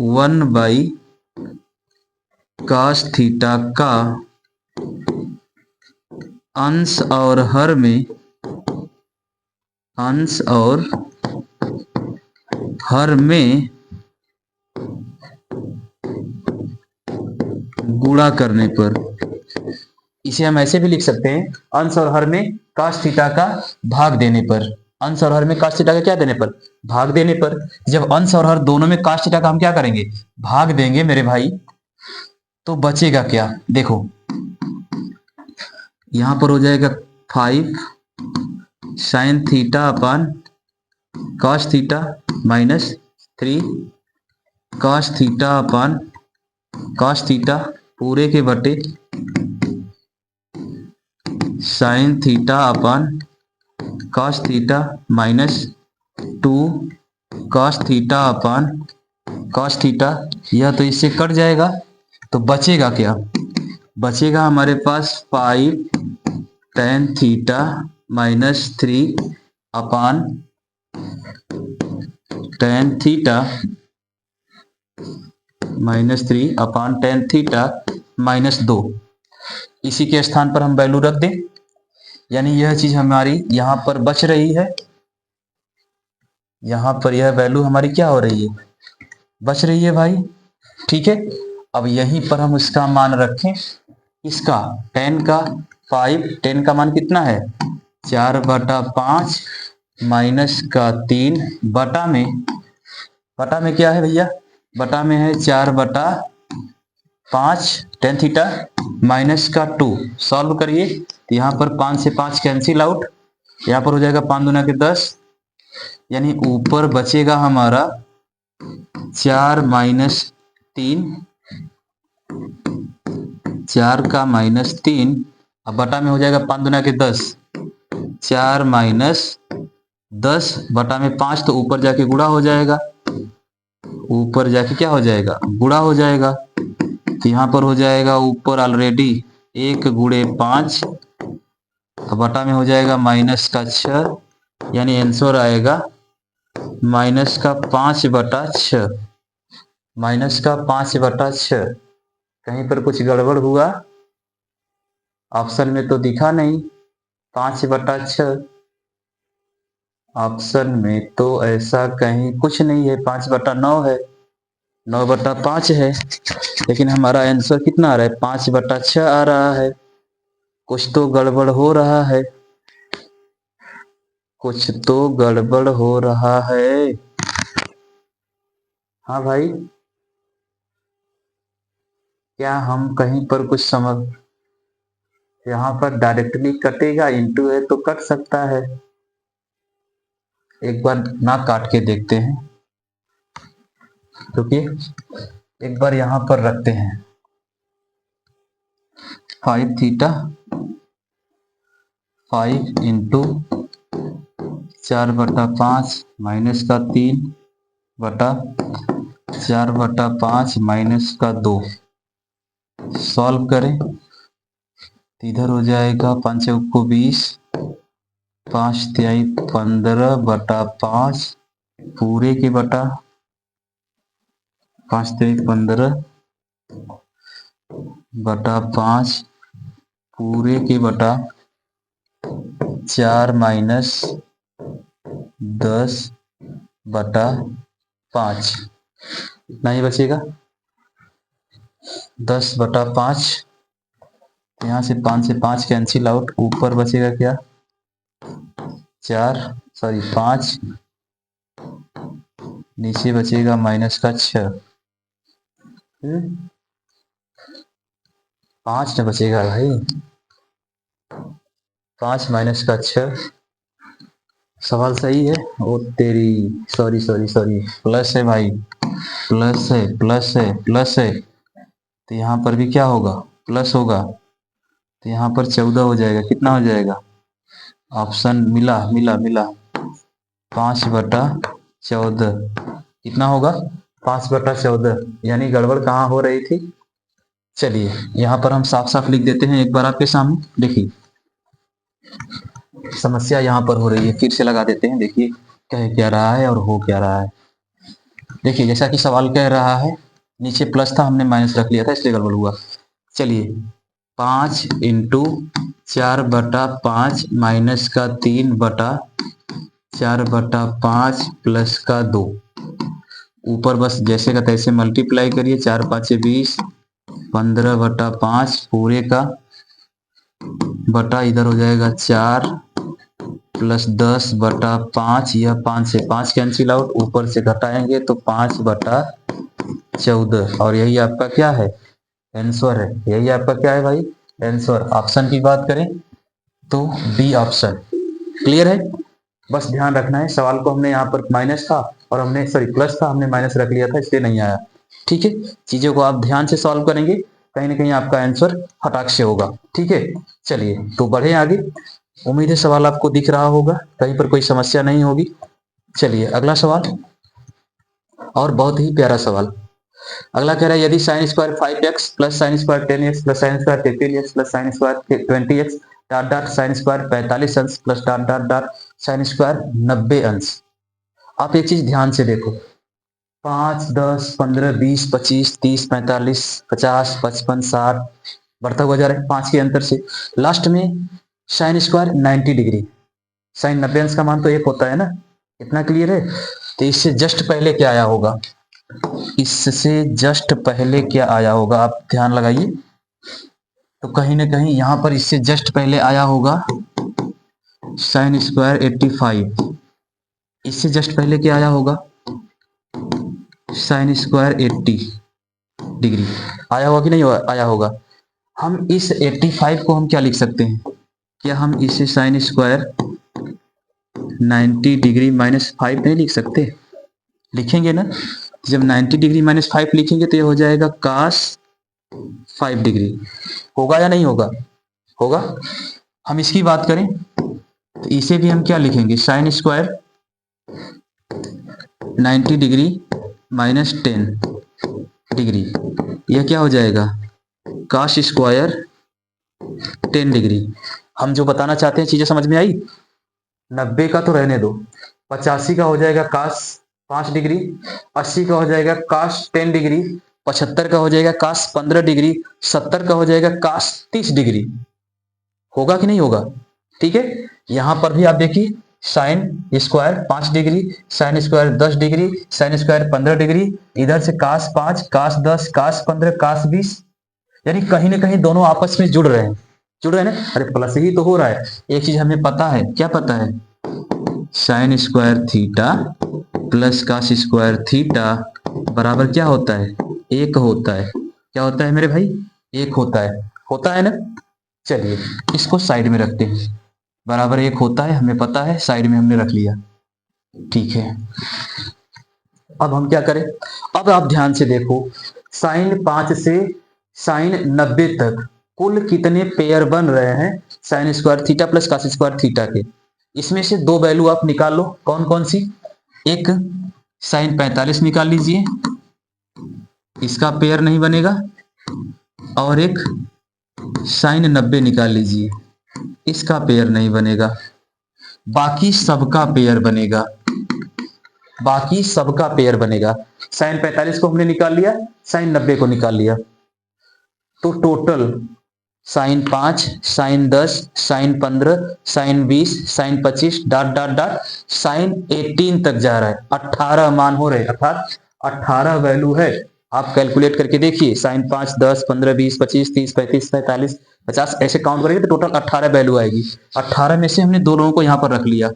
S1: वन बाई कॉस थीटा का अंश और हर में, अंश और हर में गुणा करने पर। इसे हम ऐसे भी लिख सकते हैं, अंश और हर में cos थीटा का भाग देने पर। अंश और हर में cos थीटा का क्या देने पर? भाग देने पर। जब अंश और हर दोनों में cos थीटा का हम क्या करेंगे? भाग देंगे मेरे भाई, तो बचेगा क्या? देखो यहां पर हो जाएगा 5 sine theta upon cos theta -3 cos theta upon cos theta पूरे के बटे sine theta upon cos theta -2 cos theta upon cos theta. यह तो इससे कट जाएगा, तो बचेगा क्या? बचेगा हमारे पास 5 tan थीटा -3 अपान tan थीटा -3 अपान tan थीटा -2। इसी के स्थान पर हम वैल्यू रख दें, यानी यह चीज हमारी यहां पर बच रही है, यहां पर यह वैल्यू हमारी क्या हो रही है? बच रही है भाई। ठीक है, अब यहीं पर हम इसका मान रखें, इसका tan का 5, tan का मान कितना है? 4/5 माइनस का 3 बटा में क्या है भैया? बटा में है 4/5 tan थीटा माइनस का 2। सॉल्व करिए तो यहाँ पर 5 से 5 कैंसिल आउट, यहाँ पर हो जाएगा 5 दूना के 10, यानी ऊपर बचेगा हमारा 4 -3, 4 का -3, अब बटा में हो जाएगा 5 दूना के 10, 4 -10 बटा में 5, तो ऊपर जाके गुणा हो जाएगा, ऊपर जाके क्या हो जाएगा? गुणा हो जाएगा। तो यहाँ पर हो जाएगा ऊपर ऑलरेडी 1 गुणे 5, बटा में हो जाएगा -6, यानी आंसर आएगा -5/6, -5/6। कहीं पर कुछ गड़बड़ हुआ? ऑप्शन में तो दिखा नहीं 5/6, ऑप्शन में तो ऐसा कहीं कुछ नहीं है, 5/9 है, 9/5 है, लेकिन हमारा आंसर कितना आ रहा है? 5/6 आ रहा है। कुछ तो गड़बड़ हो रहा है, कुछ तो गड़बड़ हो रहा है। हाँ भाई, क्या हम कहीं पर कुछ समझ, यहाँ पर डायरेक्टली कटेगा, इंटू है तो कट सकता है। एक बार ना काट के देखते हैं, क्योंकि एक बार यहाँ पर रखते हैं 5 थीटा 5 इंटू 4/5 माइनस का 3 बटा 4/5 माइनस का 2। सॉल्व करें तो इधर हो जाएगा 5 को 20, 5 तिहाई 15/5 पूरे के बटा 5 तिहाई 15/5 पूरे के बटा 4 -10/5। इतना ही बचेगा 10/5। यहाँ से 5 कैंसिल आउट, ऊपर बचेगा क्या 5, नीचे बचेगा -6। 5 न बचेगा भाई, 5 - 6। सवाल सही है। ओ तेरी, सॉरी, प्लस है भाई, प्लस है। तो यहाँ पर भी क्या होगा, प्लस होगा। तो यहाँ पर 14 हो जाएगा। कितना हो जाएगा, ऑप्शन मिला 5/14। कितना होगा 5/14, यानी गड़बड़ कहाँ हो रही थी। चलिए यहाँ पर हम साफ साफ लिख देते हैं एक बार आपके सामने। देखिए समस्या यहाँ पर हो रही है, फिर से लगा देते हैं। देखिए कह क्या रहा है और हो क्या रहा है। देखिए जैसा कि सवाल कह रहा है, नीचे प्लस था, हमने माइनस रख लिया था, इसलिए गड़बड़ हुआ। चलिए 5 × 4/5 -3/4/5 +2। ऊपर बस जैसे का तैसे मल्टीप्लाई करिए। 4×5 = 20, 15/5 पूरे का बटा इधर हो जाएगा 4 + 10/5। यह 5 से 5 कैंसिल आउट, ऊपर से घटाएंगे तो 5/14। और यही आपका क्या है, आंसर है। यही आपका क्या है भाई, आंसर। ऑप्शन की बात करें तो बी ऑप्शन। क्लियर है। बस ध्यान रखना है, सवाल को हमने यहाँ पर माइनस था और हमने प्लस था, हमने माइनस रख लिया था, इसलिए नहीं आया। ठीक है, चीजों को आप ध्यान से सॉल्व करेंगे, कहीं ना कहीं आपका आंसर फटाक से होगा। ठीक है, चलिए तो बढ़े आगे। उम्मीद है सवाल आपको दिख रहा होगा, कहीं पर कोई समस्या नहीं होगी। चलिए अगला सवाल, और बहुत ही प्यारा सवाल। अगला कह रहा है, यदि sin square 5x plus sin square 10x plus sin square 13x plus sin square 20x dot dot sin square 45 अंश plus dot dot dot sin square 90 अंश। आप एक चीज ध्यान से देखो, 5, 10, 15, 20, 25, 30, 45, 50, 55, 60 बढ़ता हुआ जा रहा है 5 के अंतर से। लास्ट में sin स्क्वायर 90 डिग्री, sin 90 अंश का मान तो 1 होता है ना। इतना क्लियर है। तो इससे जस्ट पहले क्या आया होगा, इससे जस्ट पहले क्या आया होगा, आप ध्यान लगाइए। तो कहीं ना कहीं यहां पर इससे जस्ट पहले आया होगा sin स्क्वायर 85। इससे जस्ट पहले क्या आया होगा, sin स्क्वायर 80 डिग्री आया होगा कि नहीं आया होगा। हम इस 85 को हम क्या लिख सकते हैं, क्या हम इसे sin स्क्वायर 90 डिग्री -5 नहीं लिख सकते। लिखेंगे ना, जब 90 डिग्री -5 लिखेंगे तो ये हो जाएगा cos 5 डिग्री। होगा या नहीं होगा, होगा। हम इसकी बात करें तो इसे भी हम क्या लिखेंगे, sin स्क्वायर 90 डिग्री -10 डिग्री। यह क्या हो जाएगा, cos स्क्वायर 10 डिग्री। हम जो बताना चाहते हैं चीजें समझ में आई। 90 का तो रहने दो, 85 का हो जाएगा cos 5 डिग्री, 80 का हो जाएगा cos 10 डिग्री, 75 का हो जाएगा cos 15 डिग्री, 70 का हो जाएगा cos 30 डिग्री। होगा कि नहीं होगा। ठीक है, यहां पर भी आप देखिए sin square 5 degree, sin square 10 degree, sin square 15 degree, इधर से cos 5, cos 10, cos 15, cos 20, यानी कहीं ना कहीं दोनों आपस में जुड़ रहे हैं, जुड़ रहे हैं ना। अरे प्लस ही तो हो रहा है। एक चीज हमें पता है, क्या पता है, sin square theta plus cos square theta बराबर क्या होता है, 1 होता है। क्या होता है मेरे भाई, 1 होता है ना। चलिए इसको साइड में रखते हैं, बराबर 1 होता है, हमें पता है, साइड में हमने रख लिया। ठीक है, अब हम क्या करें, अब आप ध्यान से देखो, sin 5 से sin 90 तक कुल कितने पेयर बन रहे हैं sin square theta plus cos square theta के। इसमें से 2 वैल्यू आप निकाल लो, कौन कौन सी। एक sin 45 निकाल लीजिए, इसका पेयर नहीं बनेगा, और एक sin 90 निकाल लीजिए, इसका पेयर नहीं बनेगा, बाकी सबका पेयर बनेगा, बाकी सबका पेयर बनेगा। sin 45 को हमने निकाल लिया, sin 90 को निकाल लिया, तो total sin 5, sin 10, sin 15, sin 20, sin 25 dot dot dot sin 18 तक जा रहा है। 18 मान हो रहे, अर्थात 18 वैल्यू है। आप कैलकुलेट करके देखिए, साइन 5, 10, 15, 20, 25, 30, 35, 45, 50 ऐसे काउंट करेंगे तो टोटल 18 वैल्यू आएगी। 18 में से हमने दो लोगों को यहाँ पर रख लिया।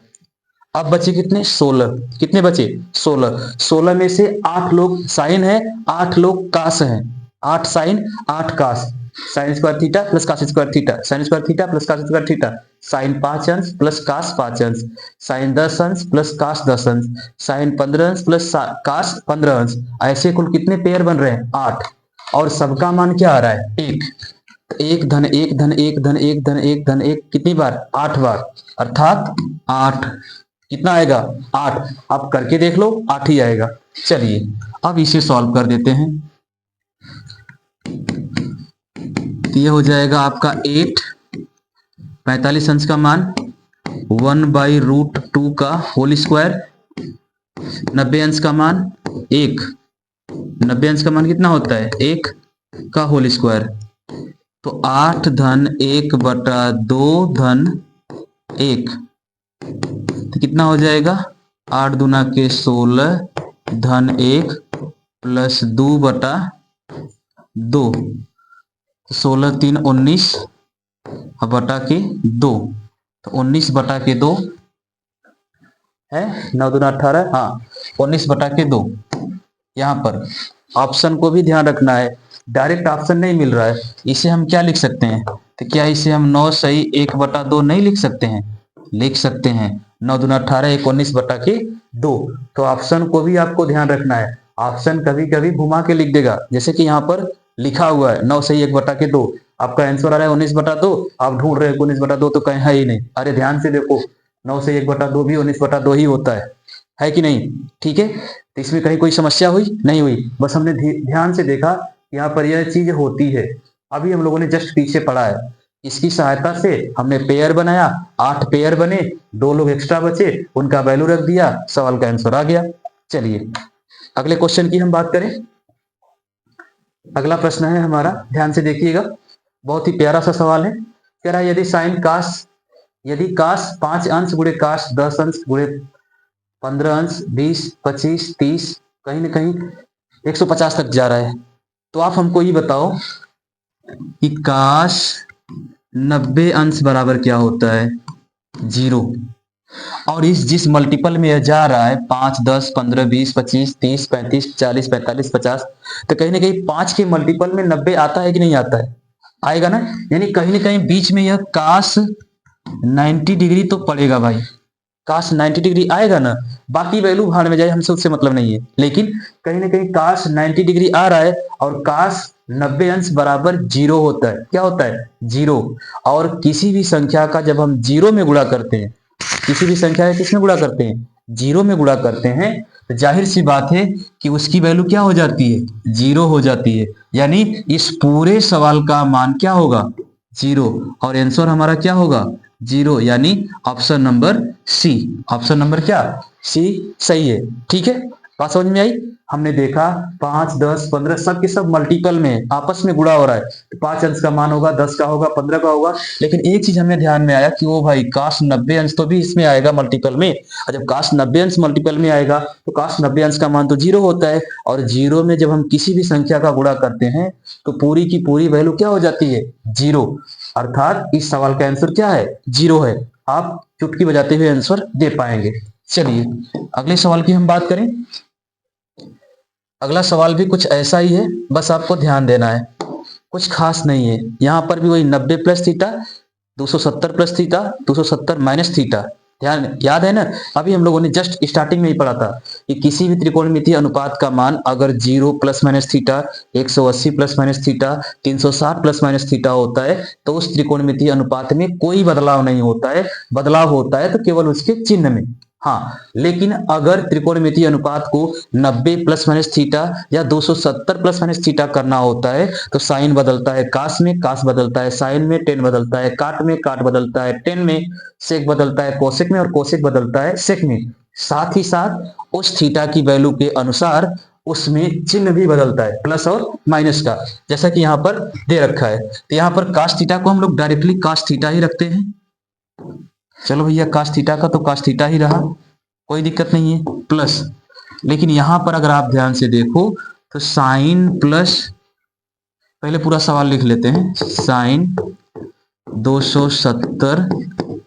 S1: अब बचे कितने? 16। कितने बचे? 16। 16 में से 8 लोग साइन है, 8 लोग कास हैं। 8 sine 8 cos. Sine square theta plus cos square theta, sine square theta plus cos square theta, sine 5 अंश प्लस कास 5 अंश, साइन 10 अंश प्लस कास 10 अंश, साइन 15 अंश प्लस कास 15 अंश। ऐसे कुल कितने पेयर बन रहे हैं? 8। और सबका मान क्या आ रहा है? 1। एक धन एक धन एक धन एक धन एक धन एक कितनी बार? 8 बार, अर्थात 8। कितना आएगा? 8। आप करके देख लो, 8 ही आएगा। चलिए अब इसे सॉल्व कर देते हैं। तो ये हो जाएगा आपका 8, 45 अंश का मान 1/√2 का होल स्क्वायर, 90 अंश का मान 1, 90 अंश का मान कितना होता है? 1 का होल स्क्वायर। तो 8 धन 1/2 धन 1 तो कितना हो जाएगा? 8 दूना के 16 धन 1 प्लस 2/2, 16 3 19 बटा के 2, तो 19 बटा के 2 है, 9 दूना 18, हाँ 19 बटा के 2। यहाँ पर ऑप्शन को भी ध्यान रखना है, डायरेक्ट ऑप्शन नहीं मिल रहा है। इसे हम क्या लिख सकते हैं? तो क्या इसे हम 9 सही 1/2 नहीं लिख सकते हैं? लिख सकते हैं। 9 दूना 18, 19 बटा के 2। तो ऑप्शन को भी आपको ध्यान रखना है। ऑप्शन कभी कभी घुमा के लिख देगा, जैसे कि यहाँ पर लिखा हुआ है 9 सही 1/2, आपका आंसर आ रहा है 19/2, आप ढूंढ रहे हो 19/2 तो कहीं है ही नहीं। अरे ध्यान से देखो, 9 से 1/2 भी 19/2 ही होता है कि नहीं? ठीक है, तो इसमें कहीं कोई समस्या हुई? नहीं हुई, बस हमने ध्यान से देखा यहाँ पर यह चीज होती है। अभी हम लोगों ने जस्ट पीछे पढ़ा है, इसकी सहायता से हमने पेयर बनाया, 8 पेयर बने, 2 लोग एक्स्ट्रा बचे, उनका वैल्यू रख दिया, सवाल का आंसर आ गया। चलिए अगले क्वेश्चन की हम बात करें। अगला प्रश्न है हमारा, ध्यान से देखिएगा, बहुत ही प्यारा सा सवाल है। कह रहा है यदि काश 5 अंश गुणे काश 10 अंश गुणे 15 अंश 20 25 30 कहीं ना कहीं 150 तक जा रहा है, तो आप हमको ये बताओ कि काश 90 अंश बराबर क्या होता है? 0। और इस जिस मल्टीपल में यह जा रहा है 5 10 15 20 25 30 35 40 45 50, तो कहीं ना कहीं 5 के मल्टीपल में 90 आता है कि नहीं आता है? आएगा ना। यानी कहीं ना कहीं बीच में यह काश 90 डिग्री तो पड़ेगा भाई, काश 90 डिग्री आएगा ना। बाकी वैल्यू भाड़ में जाए, हमसे उससे मतलब नहीं है, लेकिन कहीं ना कहीं काश 90 डिग्री आ रहा है और काश 90 अंश बराबर 0 होता है। क्या होता है? 0। और किसी भी संख्या का जब हम 0 में गुणा करते हैं, किसी भी संख्या का किस में गुणा करते हैं? 0 में गुणा करते हैं, तो जाहिर सी बात है कि उसकी वैल्यू क्या हो जाती है? 0 हो जाती है। यानी इस पूरे सवाल का मान क्या होगा? 0। और आंसर हमारा क्या होगा? 0। यानी option number C. Option number क्या? सी सही है। ठीक है, बात समझ में आई? हमने देखा 5 10 15 सब के सब मल्टीपल में आपस में गुणा हो रहा है, तो 5 अंश का मान होगा, 10 का होगा, 15 का होगा। लेकिन एक चीज हमें ध्यान में आया कि वो भाई काश 90 अंश तो भी इसमें आएगा मल्टीपल में, और जब काश 90 अंश मल्टीपल में आएगा तो काश 90 अंश का मान तो 0 होता है, और 0 में जब हम किसी भी संख्या का गुणा करते हैं तो पूरी की पूरी वैल्यू क्या हो जाती है? 0। अर्थात इस सवाल का आंसर क्या है? 0 है। आप चुटकी बजाते हुए आंसर दे पाएंगे। चलिए अगले सवाल की हम बात करें। अगला सवाल भी कुछ ऐसा ही है, बस आपको ध्यान देना है, कुछ खास नहीं है। यहां पर भी वही 90 plus theta, 270 plus theta, 270 minus theta. ध्यान याद है ना, अभी हम लोगों ने जस्ट स्टार्टिंग में ही पढ़ा था कि किसी भी त्रिकोणमितीय अनुपात का मान अगर 0 plus minus theta, 180 plus minus theta, 360 plus minus theta होता है, तो उस त्रिकोणमितीय अनुपात में कोई बदलाव नहीं होता है। बदलाव होता है तो केवल उसके चिन्ह में। हाँ, लेकिन अगर त्रिकोणमितीय अनुपात को 90 प्लस माइनस थीटा या 270 प्लस माइनस थीटा करना होता है, तो साइन बदलता है कास में, कास बदलता है साइन में, टेन बदलता है काट में, काट बदलता है टेन में, सेक बदलता है कोसेक में, और कोसेक बदलता है सेक में। साथ ही साथ उस थीटा की वैल्यू के अनुसार उसमें चिन्ह भी बदलता है, प्लस और माइनस का, जैसा कि यहाँ पर दे रखा है। तो यहाँ पर कास थीटा को हम लोग डायरेक्टली कास थीटा ही रखते हैं। चलो भैया, कास थीटा का तो कास थीटा ही रहा, कोई दिक्कत नहीं है। प्लस लेकिन यहां पर अगर आप ध्यान से देखो तो साइन प्लस, पहले पूरा सवाल लिख लेते हैं, sine 270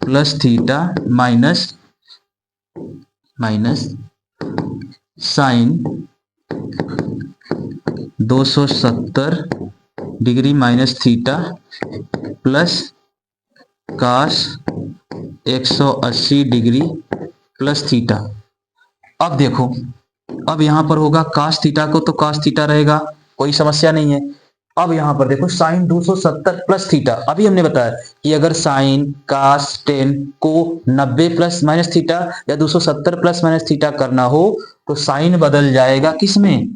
S1: plus theta minus sine 270 degree minus theta plus cos 180 degree plus theta. अब देखो, अब यहां पर होगा कास थीटा को तो कास थीटा रहेगा, कोई समस्या नहीं है। अब यहां पर देखो साइन 270 प्लस थीटा, अभी हमने बताया कि अगर साइन कास 10 को 90 प्लस माइनस थीटा या 270 प्लस माइनस थीटा करना हो तो साइन बदल जाएगा किसमें,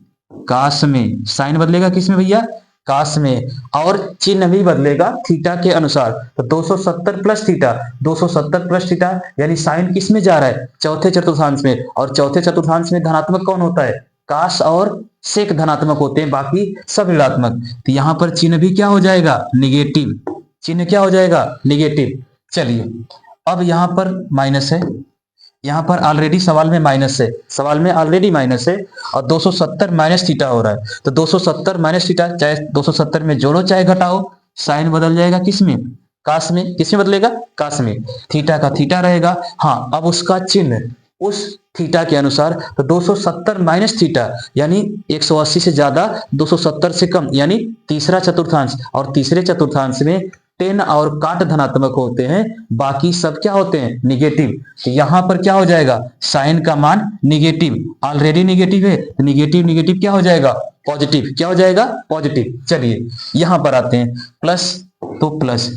S1: कास में। साइन बदलेगा किसमें भैया, कास में, और चिन्ह भी बदलेगा थीटा के अनुसार। तो 270 प्लस थीटा, 270 प्लस थीटा यानी साइन किस में जा रहा है, चौथे चतुर्थांश में, और चौथे चतुर्थांश में धनात्मक कौन होता है, कास और सेक धनात्मक होते हैं, बाकी सब ऋणात्मक। तो यहां पर चिन्ह भी क्या हो जाएगा, निगेटिव, चिन्ह क्या हो जाएगा, निगेटिव। चलिए अब यहां पर माइनस है, यहां पर ऑलरेडी सवाल में माइनस है, सवाल में ऑलरेडी माइनस है, और 270 माइनस थीटा हो रहा है। तो 270 माइनस थीटा, चाहे 270 में जोड़ो चाहे घटाओ, साइन बदल जाएगा किसमें, कास में। किसमें बदलेगा, कास में। थीटा का थीटा रहेगा। हाँ, अब उसका चिन्ह उस थीटा के अनुसार, तो 270 माइनस थीटा यानी 180 से ज्यादा, 270 से कम यानी तीसरा चतुर्थांश, और तीसरे चतुर्थांश में 10 और काट धनात्मक होते हैं, बाकी सब क्या होते हैं, निगेटिव। तो यहां पर क्या हो जाएगा, साइन का मान निगेटिव, ऑलरेडी निगेटिव है, तो निगेटिव निगेटिव क्या हो जाएगा, पॉजिटिव। क्या हो जाएगा, पॉजिटिव। चलिए यहां पर आते हैं, प्लस, तो प्लस,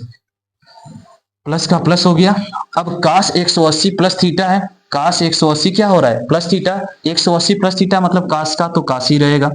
S1: प्लस का प्लस हो गया। अब काश 180 प्लस थीटा है, काश 180 क्या हो रहा है, प्लस थीटा। 180 प्लस थीटा मतलब काश का तो काश ही रहेगा,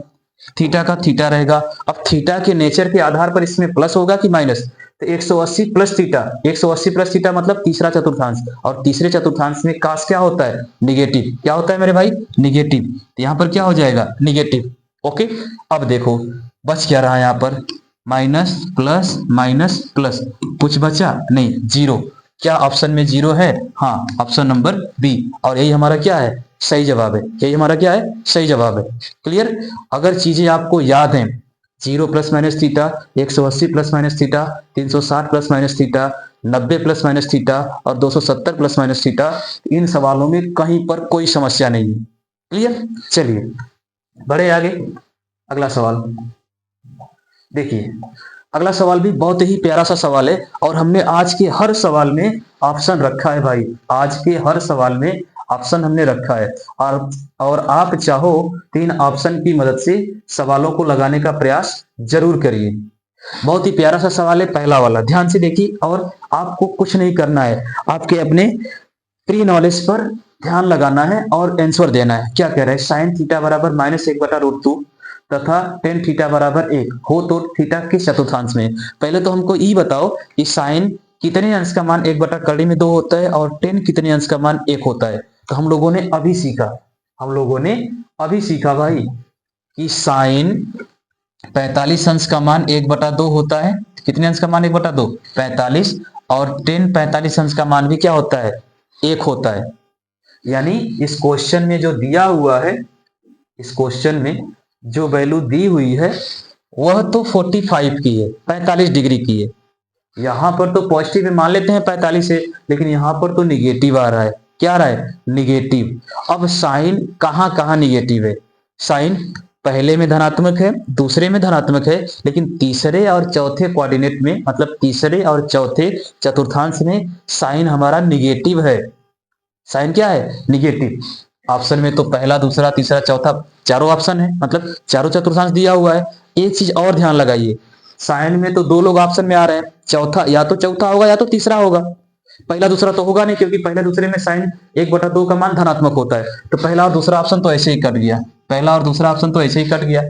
S1: थीटा का थीटा रहेगा। अब थीटा के नेचर के आधार पर इसमें प्लस होगा कि माइनस, तो 180 प्लस थीटा, 180 प्लस थीटा मतलब तीसरा चतुर्थांश, और तीसरे चतुर्थांश में काश क्या होता है, निगेटिव। क्या होता है मेरे भाई, निगेटिव। तो यहां पर क्या हो जाएगा, निगेटिव। ओके, अब देखो बच क्या रहा है यहां पर, माइनस प्लस माइनस प्लस, कुछ बचा नहीं, जीरो। क्या ऑप्शन में जीरो है, हाँ, ऑप्शन नंबर बी, और यही हमारा क्या है, सही जवाब है। यही हमारा क्या है, सही जवाब है। क्लियर। अगर चीजें आपको याद हैं, 0 plus minus theta, 180 plus minus theta, 360 plus minus theta, 90 plus minus theta और 270 प्लस माइनस थीटा, इन सवालों में कहीं पर कोई समस्या नहीं है। क्लियर। चलिए बढ़े आगे, अगला सवाल देखिए। अगला सवाल भी बहुत ही प्यारा सा सवाल है, और हमने आज के हर सवाल में ऑप्शन रखा है भाई, आज के हर सवाल में ऑप्शन हमने रखा है, और आप चाहो तो इन ऑप्शन की मदद से सवालों को लगाने का प्रयास जरूर करिए। बहुत ही प्यारा सा सवाल है पहला वाला, ध्यान से देखिए, और आपको कुछ नहीं करना है, आपके अपने प्री नॉलेज पर ध्यान लगाना है और आंसर देना है। क्या कह रहा है, साइन थीटा बराबर -1/√2 तथा टेन थीटा बराबर 1 हो तो थीटा किस चतुर्थांश में। पहले तो हमको ये बताओ कि साइन कितने अंश का मान 1/2 होता है और टेन कितने अंश का मान 1 होता है। तो हम लोगों ने अभी सीखा, हम लोगों ने अभी सीखा भाई कि साइन 45 अंश का मान 1/2 होता है। कितने अंश का मान 1/2, 45, और टेन 45 अंश का मान भी क्या होता है, 1 होता है। यानी इस क्वेश्चन में जो दिया हुआ है, इस क्वेश्चन में जो वैल्यू दी हुई है वह तो 45 की है, 45 डिग्री की है। यहां पर तो पॉजिटिव में मान लेते हैं 45 है, लेकिन यहां पर तो निगेटिव आ रहा है। क्या आ रहा है, निगेटिव। अब साइन कहां कहां निगेटिव है, साइन पहले में धनात्मक है, दूसरे में धनात्मक है, लेकिन तीसरे और चौथे कोऑर्डिनेट में, मतलब तीसरे और चौथे चतुर्थांश में साइन हमारा निगेटिव है। साइन क्या है, निगेटिव। ऑप्शन में तो पहला दूसरा तीसरा चौथा चारों ऑप्शन है, मतलब चारों चतुर्थांश दिया हुआ है। एक चीज और ध्यान लगाइए, साइन में तो दो लोग ऑप्शन में आ रहे हैं, चौथा या तो चौथा होगा या तो तीसरा होगा, पहला दूसरा तो होगा नहीं, क्योंकि पहले दूसरे में साइन 1/2 का मान धनात्मक होता है। तो पहला और दूसरा ऑप्शन तो ऐसे ही कट गया, पहला और दूसरा ऑप्शन तो ऐसे ही कट गया,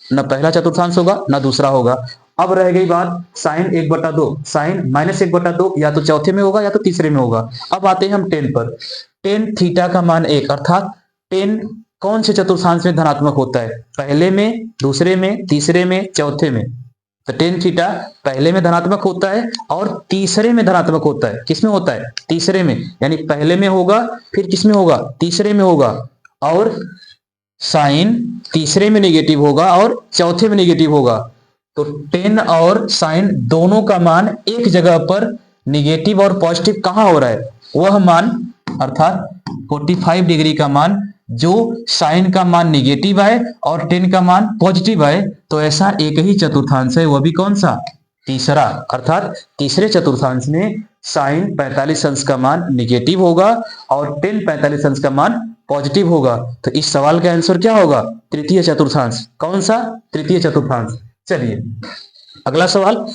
S1: न पहला चतुर्थांश होगा न दूसरा होगा। अब रह गई बात साइन 1/2, साइन -1/2 या तो चौथे में होगा या तो तीसरे में होगा। अब आते हैं हम टेन पर, टेन थीटा का मान 1, अर्थात टेन कौन से चतुर्थांश में धनात्मक होता है, पहले में, दूसरे में, तीसरे में, चौथे में। तो टेन थीटा पहले में धनात्मक होता है और तीसरे में धनात्मक होता है। किसमें होता है, तीसरे में, यानी पहले में होगा फिर किसमें होगा, तीसरे में होगा। और साइन तीसरे में नेगेटिव होगा और चौथे में नेगेटिव होगा, तो टेन और साइन दोनों का मान एक जगह पर नेगेटिव और पॉजिटिव कहां हो रहा है, वह मान अर्थात 45 डिग्री का मान जो साइन का मान नेगेटिव है और टेन का मान पॉजिटिव है, तो ऐसा एक ही चतुर्थांश है, वह भी कौन सा, तीसरा। अर्थात तीसरे चतुर्थांश में साइन 45 अंश का मान निगेटिव होगा और टेन 45 अंश का मान पॉजिटिव होगा। तो इस सवाल का आंसर क्या होगा, तृतीय चतुर्थांश। कौन सा, तृतीय चतुर्थांश। चलिए अगला सवाल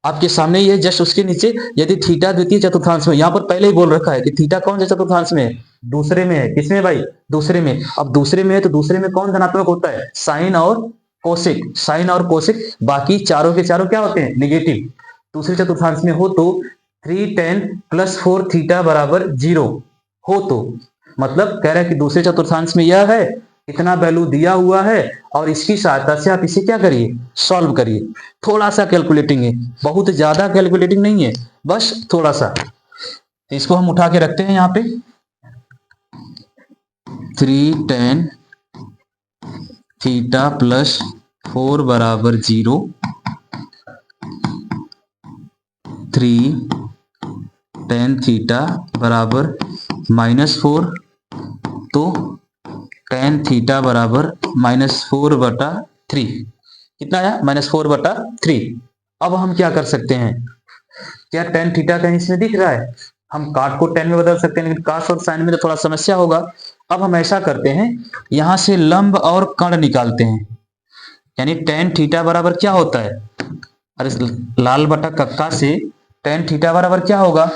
S1: आपके सामने ही है, जस्ट उसके नीचे, यदि थीटा द्वितीय चतुर्थांश में, यहां पर पहले ही बोल रखा है कि थीटा कौन से चतुर्थांश में है, दूसरे में है। किसमें भाई, दूसरे में। अब दूसरे में है तो दूसरे में कौन धनात्मक होता है, साइन और कोसेक। साइन और कोसेक, बाकी चारों के चारों क्या होते हैं, निगेटिव। दूसरे चतुर्थांश में हो तो 3 tan + 4 थीटा बराबर 0 हो, तो मतलब कह रहा है कि दूसरे चतुर्थांश में यह है, इतना वैल्यू दिया हुआ है और इसकी सहायता से आप इसे क्या करिए, सॉल्व करिए। थोड़ा सा कैलकुलेटिंग है, बहुत ज्यादा कैलकुलेटिंग नहीं है, बस थोड़ा सा। तो इसको हम उठा के रखते हैं यहाँ पे, 3 tan थीटा + 4 बराबर 0, 3 tan थीटा बराबर -4, तो tan थीटा बराबर -4/3। कितना आया, -4/3। अब हम क्या कर सकते हैं, क्या tan थीटा कहीं इसमें दिख रहा है, हम काट को tan में बदल सकते हैं, लेकिन काश और साइन में तो थोड़ा समस्या होगा। अब हम ऐसा करते हैं, यहां से लंब और कर्ण निकालते हैं, यानी tan थीटा बराबर क्या होता है, अरे लाल बटा कक्का से tan थीटा बराबर क्या होगा,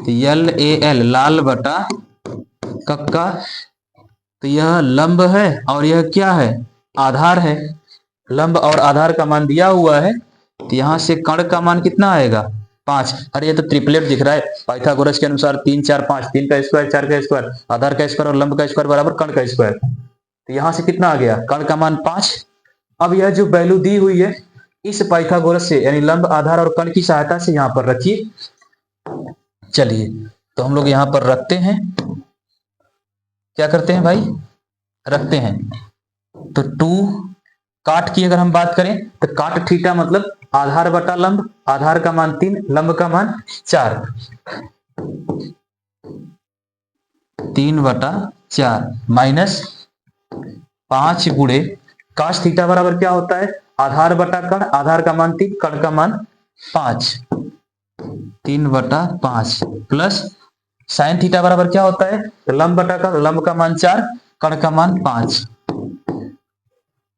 S1: LAL, लाल बटा कक्का। तो यह लंब है और यह क्या है, आधार है। लंब और आधार का मान दिया हुआ है, तो यहां से कर्ण का मान कितना आएगा, 5। अरे ये तो ट्रिपलेट दिख रहा है, पाइथागोरस के अनुसार 3 4 5, 3 का स्क्वायर 4 का स्क्वायर, आधार का स्क्वायर और लंब का स्क्वायर बराबर कर्ण का स्क्वायर। तो यहां से कितना आ गया, कर्ण का मान 5। अब यह जो वैल्यू दी हुई है, इस पाइथागोरस से यानी लंब आधार और कर्ण की सहायता से यहां पर रखिए। चलिए तो हम लोग यहां पर रखते हैं, क्या करते हैं भाई, रखते हैं। तो 2 काट की अगर हम बात करें तो काट थीटा मतलब आधार बटा लंब, आधार का मान 3, लंब का मान 4, 3/4 -5 गुणे काश थीटा बराबर क्या होता है, आधार बटा कर्ण, आधार का मान 3, कर्ण का मान 5, 3/5 प्लस साइन थीटा बराबर क्या होता है, तो लंब बटा कर्ण, लंब का मान 4, कर्ण का मान 5।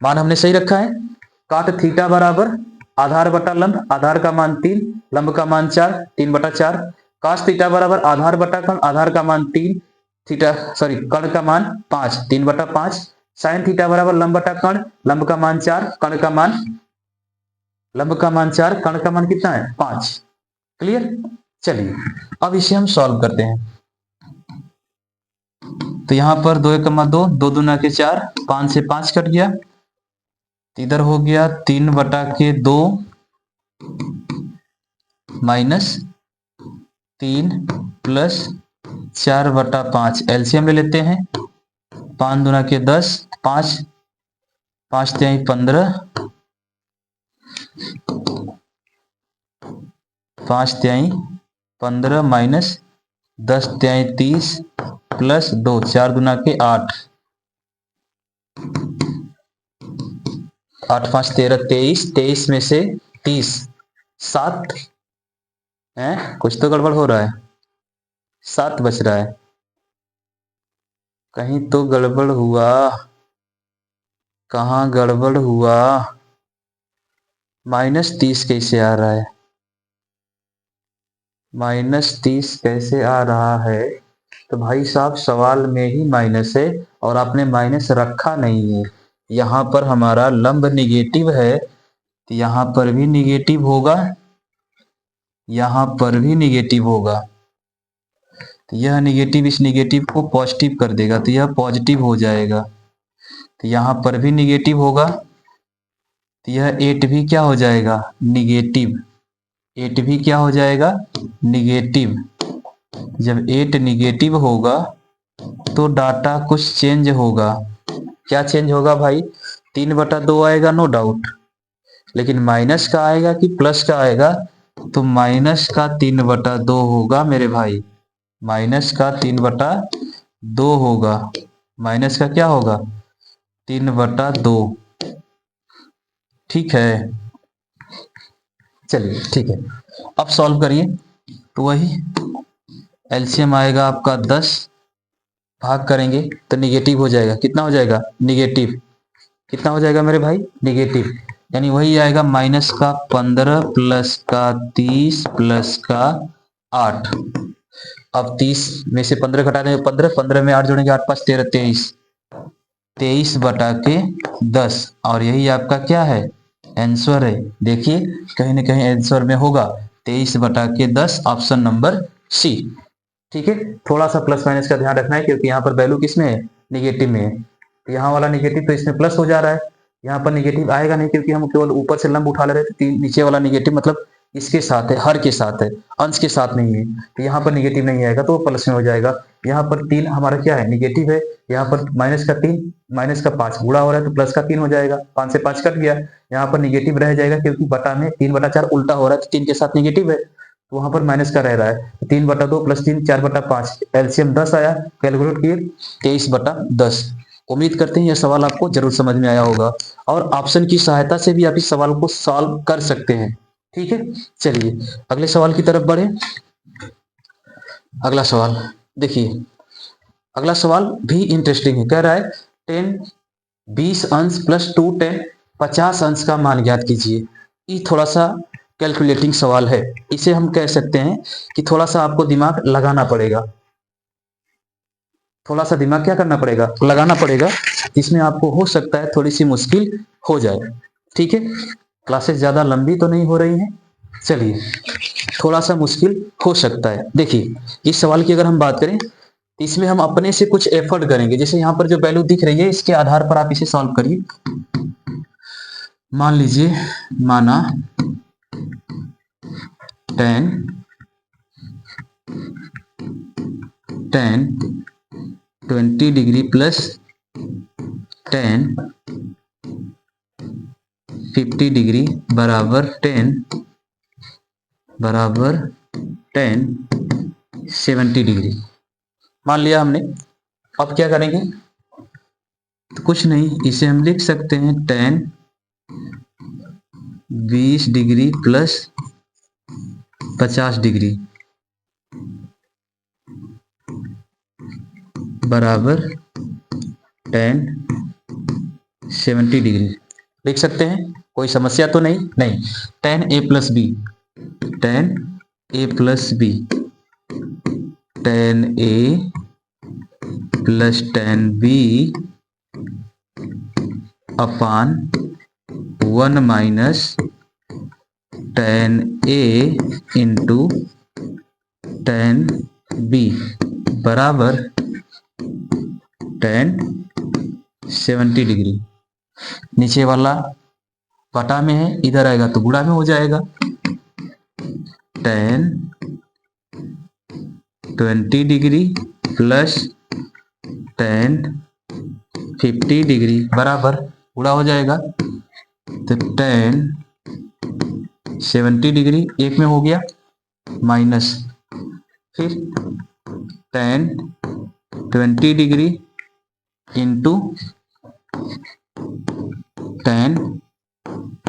S1: मान हमने सही रखा है। काट थीटा बराबर आधार बटा लंब, आधार का मान 3, लंब का मान 4, 3/4। काश थीटा बराबर आधार बटा कर्ण, आधार का मान 3, कर्ण का मान 5, 3/5। साइन थीटा बराबर लंब बटा कर्ण, लंब का मान 4, कर्ण का मान 4, कर्ण का मान कितना है, 5। क्लियर। चलिए अब इसे हम सॉल्व करते हैं। तो यहां पर 2 × 2, 2 दूना के 4, 5 से 5 कट गया, इधर हो गया 3/2 -3 प्लस 4/5। एलसीएम ले लेते हैं, 5 दूना के 10, 5 5 × 15, 5 × 15 -10 × 30 प्लस 2, 4 दूना के 8, 8 5 13 23, 23 में से 30, 7 है, कुछ तो गड़बड़ हो रहा है, 7 बच रहा है, कहीं तो गड़बड़ हुआ, कहाँ गड़बड़ हुआ, -30 कैसे आ रहा है, -30 कैसे आ रहा है, तो भाई साहब सवाल में ही माइनस है और आपने माइनस रखा नहीं है। यहां पर हमारा लंब निगेटिव है, तो यहां पर भी निगेटिव होगा, यहां पर भी निगेटिव होगा, तो यह निगेटिव इस निगेटिव को पॉजिटिव कर देगा, तो यह पॉजिटिव हो जाएगा। तो यहां पर भी निगेटिव होगा, तो यह 8 भी क्या हो जाएगा, निगेटिव। 8 भी क्या हो जाएगा, निगेटिव। जब 8 निगेटिव होगा तो डाटा कुछ चेंज होगा, क्या चेंज होगा भाई, 3/2 आएगा नो डाउट, लेकिन माइनस का आएगा कि प्लस का आएगा, तो माइनस का 3/2 होगा मेरे भाई, माइनस का 3/2 होगा, माइनस का क्या होगा, 3/2। ठीक है, चलिए ठीक है, अब सॉल्व करिए। तो वही एलसीएम आएगा आपका 10, भाग करेंगे तो निगेटिव हो जाएगा, कितना हो जाएगा निगेटिव, कितना हो जाएगा मेरे भाई निगेटिव, यानी वही आएगा माइनस का 15 प्लस का 30 प्लस का 8। अब 30 में से 15 घटा देंगे, 15 15 में 8 जोड़ेंगे, 8 5 13 23, 23/10, और यही आपका क्या है आंसर है। देखिए कहीं ना कहीं आंसर में होगा 23/10, ऑप्शन नंबर सी। ठीक है, थोड़ा सा प्लस माइनस का ध्यान रखना है, क्योंकि यहाँ पर वैल्यू किस में है, निगेटिव में है, तो यहाँ वाला निगेटिव तो इसमें प्लस हो जा रहा है, यहाँ पर निगेटिव आएगा नहीं, क्योंकि हम केवल ऊपर से लंब उठा ले रहे थे, नीचे वाला निगेटिव मतलब इसके साथ है, हर के साथ है, अंश के साथ नहीं है, तो यहाँ पर निगेटिव नहीं आएगा, तो वो प्लस में हो जाएगा। यहाँ पर 3 हमारा क्या है निगेटिव है, यहाँ पर माइनस का 3 माइनस का 5 गुणा हो रहा है, तो प्लस का 3 हो जाएगा, 5 से 5 कट गया, यहाँ पर निगेटिव रह जाएगा, क्योंकि बटा में 3/4 उल्टा हो रहा है, तो 3 के साथ निगेटिव है, तो वहां पर माइनस का रह रहा है, 3/2 प्लस 3 4/5, एलसीएम 10 आया, कैलकुलेट किए 23/10। उम्मीद करते हैं यह सवाल आपको जरूर समझ में आया होगा, और ऑप्शन की सहायता से भी आप इस सवाल को सॉल्व कर सकते हैं। ठीक है, चलिए अगले सवाल की तरफ बढ़े। अगला सवाल देखिए, अगला सवाल भी इंटरेस्टिंग है, कह रहा है 10 20 अंश प्लस 2 10 50 अंश का मान ज्ञात कीजिए। ये थोड़ा सा कैलकुलेटिंग सवाल है, इसे हम कह सकते हैं कि थोड़ा सा आपको दिमाग लगाना पड़ेगा, थोड़ा सा दिमाग क्या करना पड़ेगा, लगाना पड़ेगा, इसमें आपको हो सकता है थोड़ी सी मुश्किल हो जाए। ठीक है, क्लासेस ज्यादा लंबी तो नहीं हो रही हैं, चलिए थोड़ा सा मुश्किल हो सकता है। देखिए इस सवाल की अगर हम बात करें, इसमें हम अपने से कुछ एफर्ट करेंगे, जैसे यहाँ पर जो वैल्यू दिख रही है इसके आधार पर आप इसे सॉल्व करिए। मान लीजिए, माना 10 20 डिग्री प्लस 10 50 डिग्री बराबर 10 70 डिग्री मान लिया हमने। अब क्या करेंगे, तो कुछ नहीं, इसे हम लिख सकते हैं 10 20 डिग्री प्लस 50 डिग्री बराबर 10 70 डिग्री लिख सकते हैं, कोई समस्या तो नहीं, 10a plus B 10a plus B 10a plus 10b upon 1 minus 10a into 10b बराबर 10 70 डिग्री। नीचे वाला बटा में है, इधर आएगा तो गुणा में हो जाएगा, 10 20 डिग्री प्लस 10 50 डिग्री बराबर गुणा हो जाएगा, तो 10 70 डिग्री एक में हो गया, माइनस फिर 10 20 डिग्री इंटू 10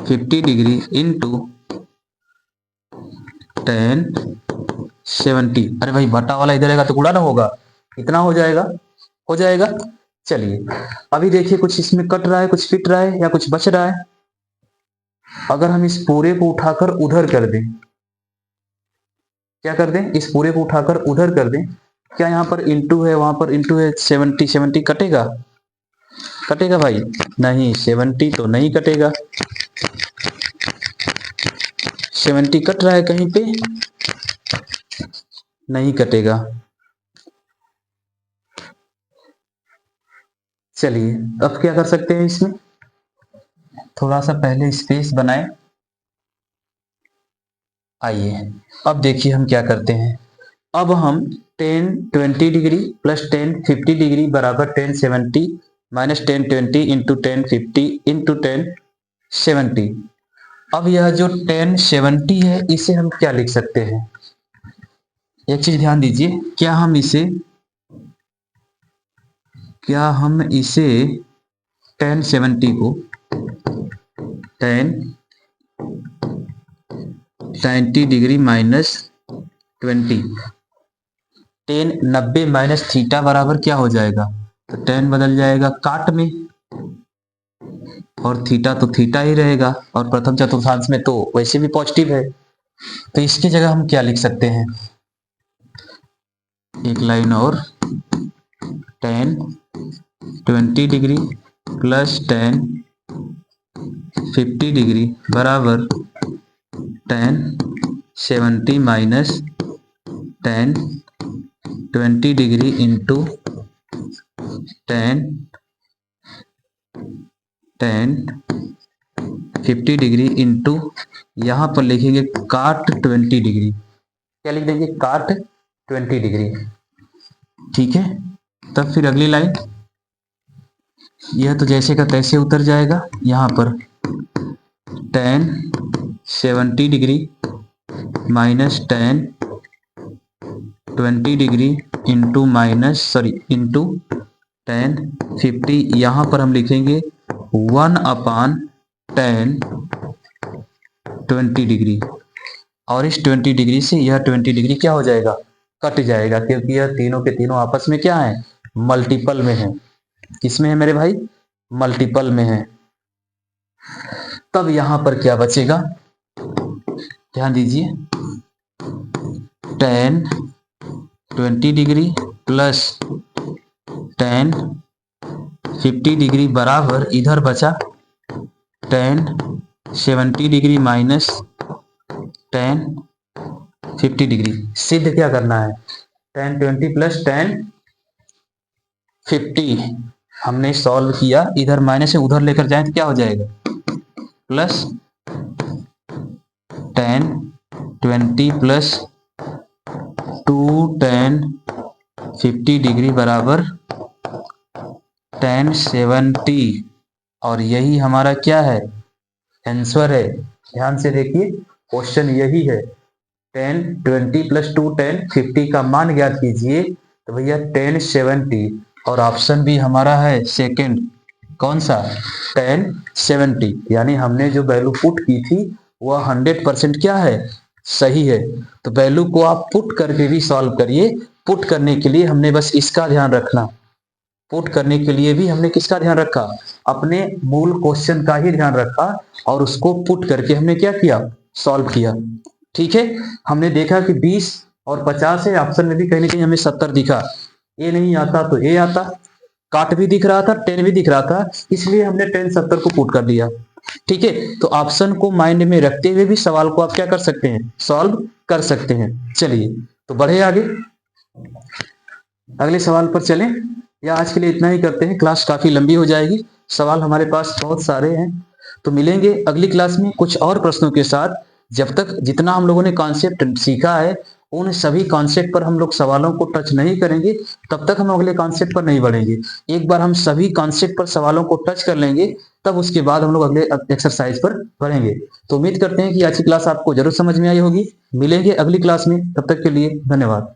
S1: 50 डिग्री इंटू 10 70। अरे भाई बटा वाला इधर आएगा तो गुणा ना होगा, इतना हो जाएगा, हो जाएगा। चलिए अभी देखिए, कुछ इसमें कट रहा है, कुछ फिट रहा है, या कुछ बच रहा है। अगर हम इस पूरे को उठाकर उधर कर दें, क्या कर दें, इस पूरे को उठाकर उधर कर दें, क्या यहाँ पर इंटू है वहां पर इंटू है, 70 70 कटेगा, कटेगा भाई नहीं, 70 तो नहीं कटेगा, 70 कट रहा है कहीं पे, नहीं कटेगा। चलिए अब क्या कर सकते हैं, इसमें थोड़ा सा पहले स्पेस बनाए। आइए अब देखिए हम क्या करते हैं, अब हम 10 20 डिग्री प्लस 10 50 डिग्री बराबर 10 70 माइनस 10 20 इंटू 10 50 इंटू 10 70। अब यह जो 10 70 है इसे हम क्या लिख सकते हैं? एक चीज ध्यान दीजिए, क्या हम इसे 10 70 को 10 90 डिग्री माइनस 20, 10 90 माइनस थीटा बराबर क्या हो जाएगा? तो 10 बदल जाएगा काट में, और थीटा तो थीटा ही रहेगा, और प्रथम चतुर्थांश में तो वैसे भी पॉजिटिव है। तो इसकी जगह हम क्या लिख सकते हैं? एक लाइन और, 10 20 डिग्री प्लस 10 50 डिग्री बराबर 10 70 minus 10 20 degree into 10 50 degree into, यहां पर लिखेंगे काट 20 डिग्री। क्या लिख देंगे? काट 20 डिग्री। ठीक है, तब फिर अगली लाइन, यह तो जैसे का तैसे उतर जाएगा। यहां पर 10 70 degree minus 10 20 degree into into 10 50, यहां पर हम लिखेंगे 1/10 20 डिग्री, और इस 20 डिग्री से यह 20 डिग्री क्या हो जाएगा? कट जाएगा, क्योंकि यह तीनों के तीनों आपस में क्या है? मल्टीपल में है। किसमें है मेरे भाई? मल्टीपल में है। तब यहां पर क्या बचेगा? ध्यान दीजिए, 10 20 डिग्री प्लस 10 50 डिग्री बराबर, इधर बचा 10 70 डिग्री माइनस 10 50 डिग्री। सिद्ध क्या करना है? 10 20 प्लस 10 50 हमने सॉल्व किया, इधर माइनस से उधर लेकर जाए तो क्या हो जाएगा? प्लस 10 20 प्लस 2 10 50 डिग्री बराबर 10 70, और यही हमारा क्या है? आंसर है। ध्यान से देखिए, क्वेश्चन यही है। 10 20 प्लस 2 10 50 का मान ज्ञात कीजिए। तो भैया 10 70, और ऑप्शन भी हमारा है सेकंड। कौन सा? 10 70, यानी हमने जो वैल्यू पुट की थी वह 100% क्या है? सही है। तो वैल्यू को आप पुट करके भी सॉल्व करिए। पुट करने के लिए हमने बस इसका ध्यान रखना, पुट करने के लिए भी हमने किसका ध्यान रखा? अपने मूल क्वेश्चन का ही ध्यान रखा, और उसको पुट करके हमने क्या किया? सॉल्व किया। ठीक है, हमने देखा कि 20 और 50 है, ऑप्शन में भी कहीं ना कहीं हमें 70 दिखा। ए नहीं आता तो ए आता, काट भी दिख रहा था, 10 भी दिख रहा था, इसलिए हमने 10 70 को पुट कर दिया। ठीक है, तो ऑप्शन को माइंड में रखते हुए भी सवाल को आप क्या कर सकते हैं? सॉल्व कर सकते हैं। चलिए तो बढ़े आगे, अगले सवाल पर चलें, या आज के लिए इतना ही करते हैं, क्लास काफी लंबी हो जाएगी, सवाल हमारे पास बहुत सारे हैं। तो मिलेंगे अगली क्लास में कुछ और प्रश्नों के साथ। जब तक जितना हम लोगों ने कॉन्सेप्ट सीखा है उन सभी कॉन्सेप्ट पर हम लोग सवालों को टच नहीं करेंगे, तब तक हम अगले कॉन्सेप्ट पर नहीं बढ़ेंगे। एक बार हम सभी कॉन्सेप्ट पर सवालों को टच कर लेंगे, तब उसके बाद हम लोग अगले एक्सरसाइज पर बढ़ेंगे। तो उम्मीद करते हैं कि आज की क्लास आपको जरूर समझ में आई होगी। मिलेंगे अगली क्लास में, तब तक के लिए धन्यवाद।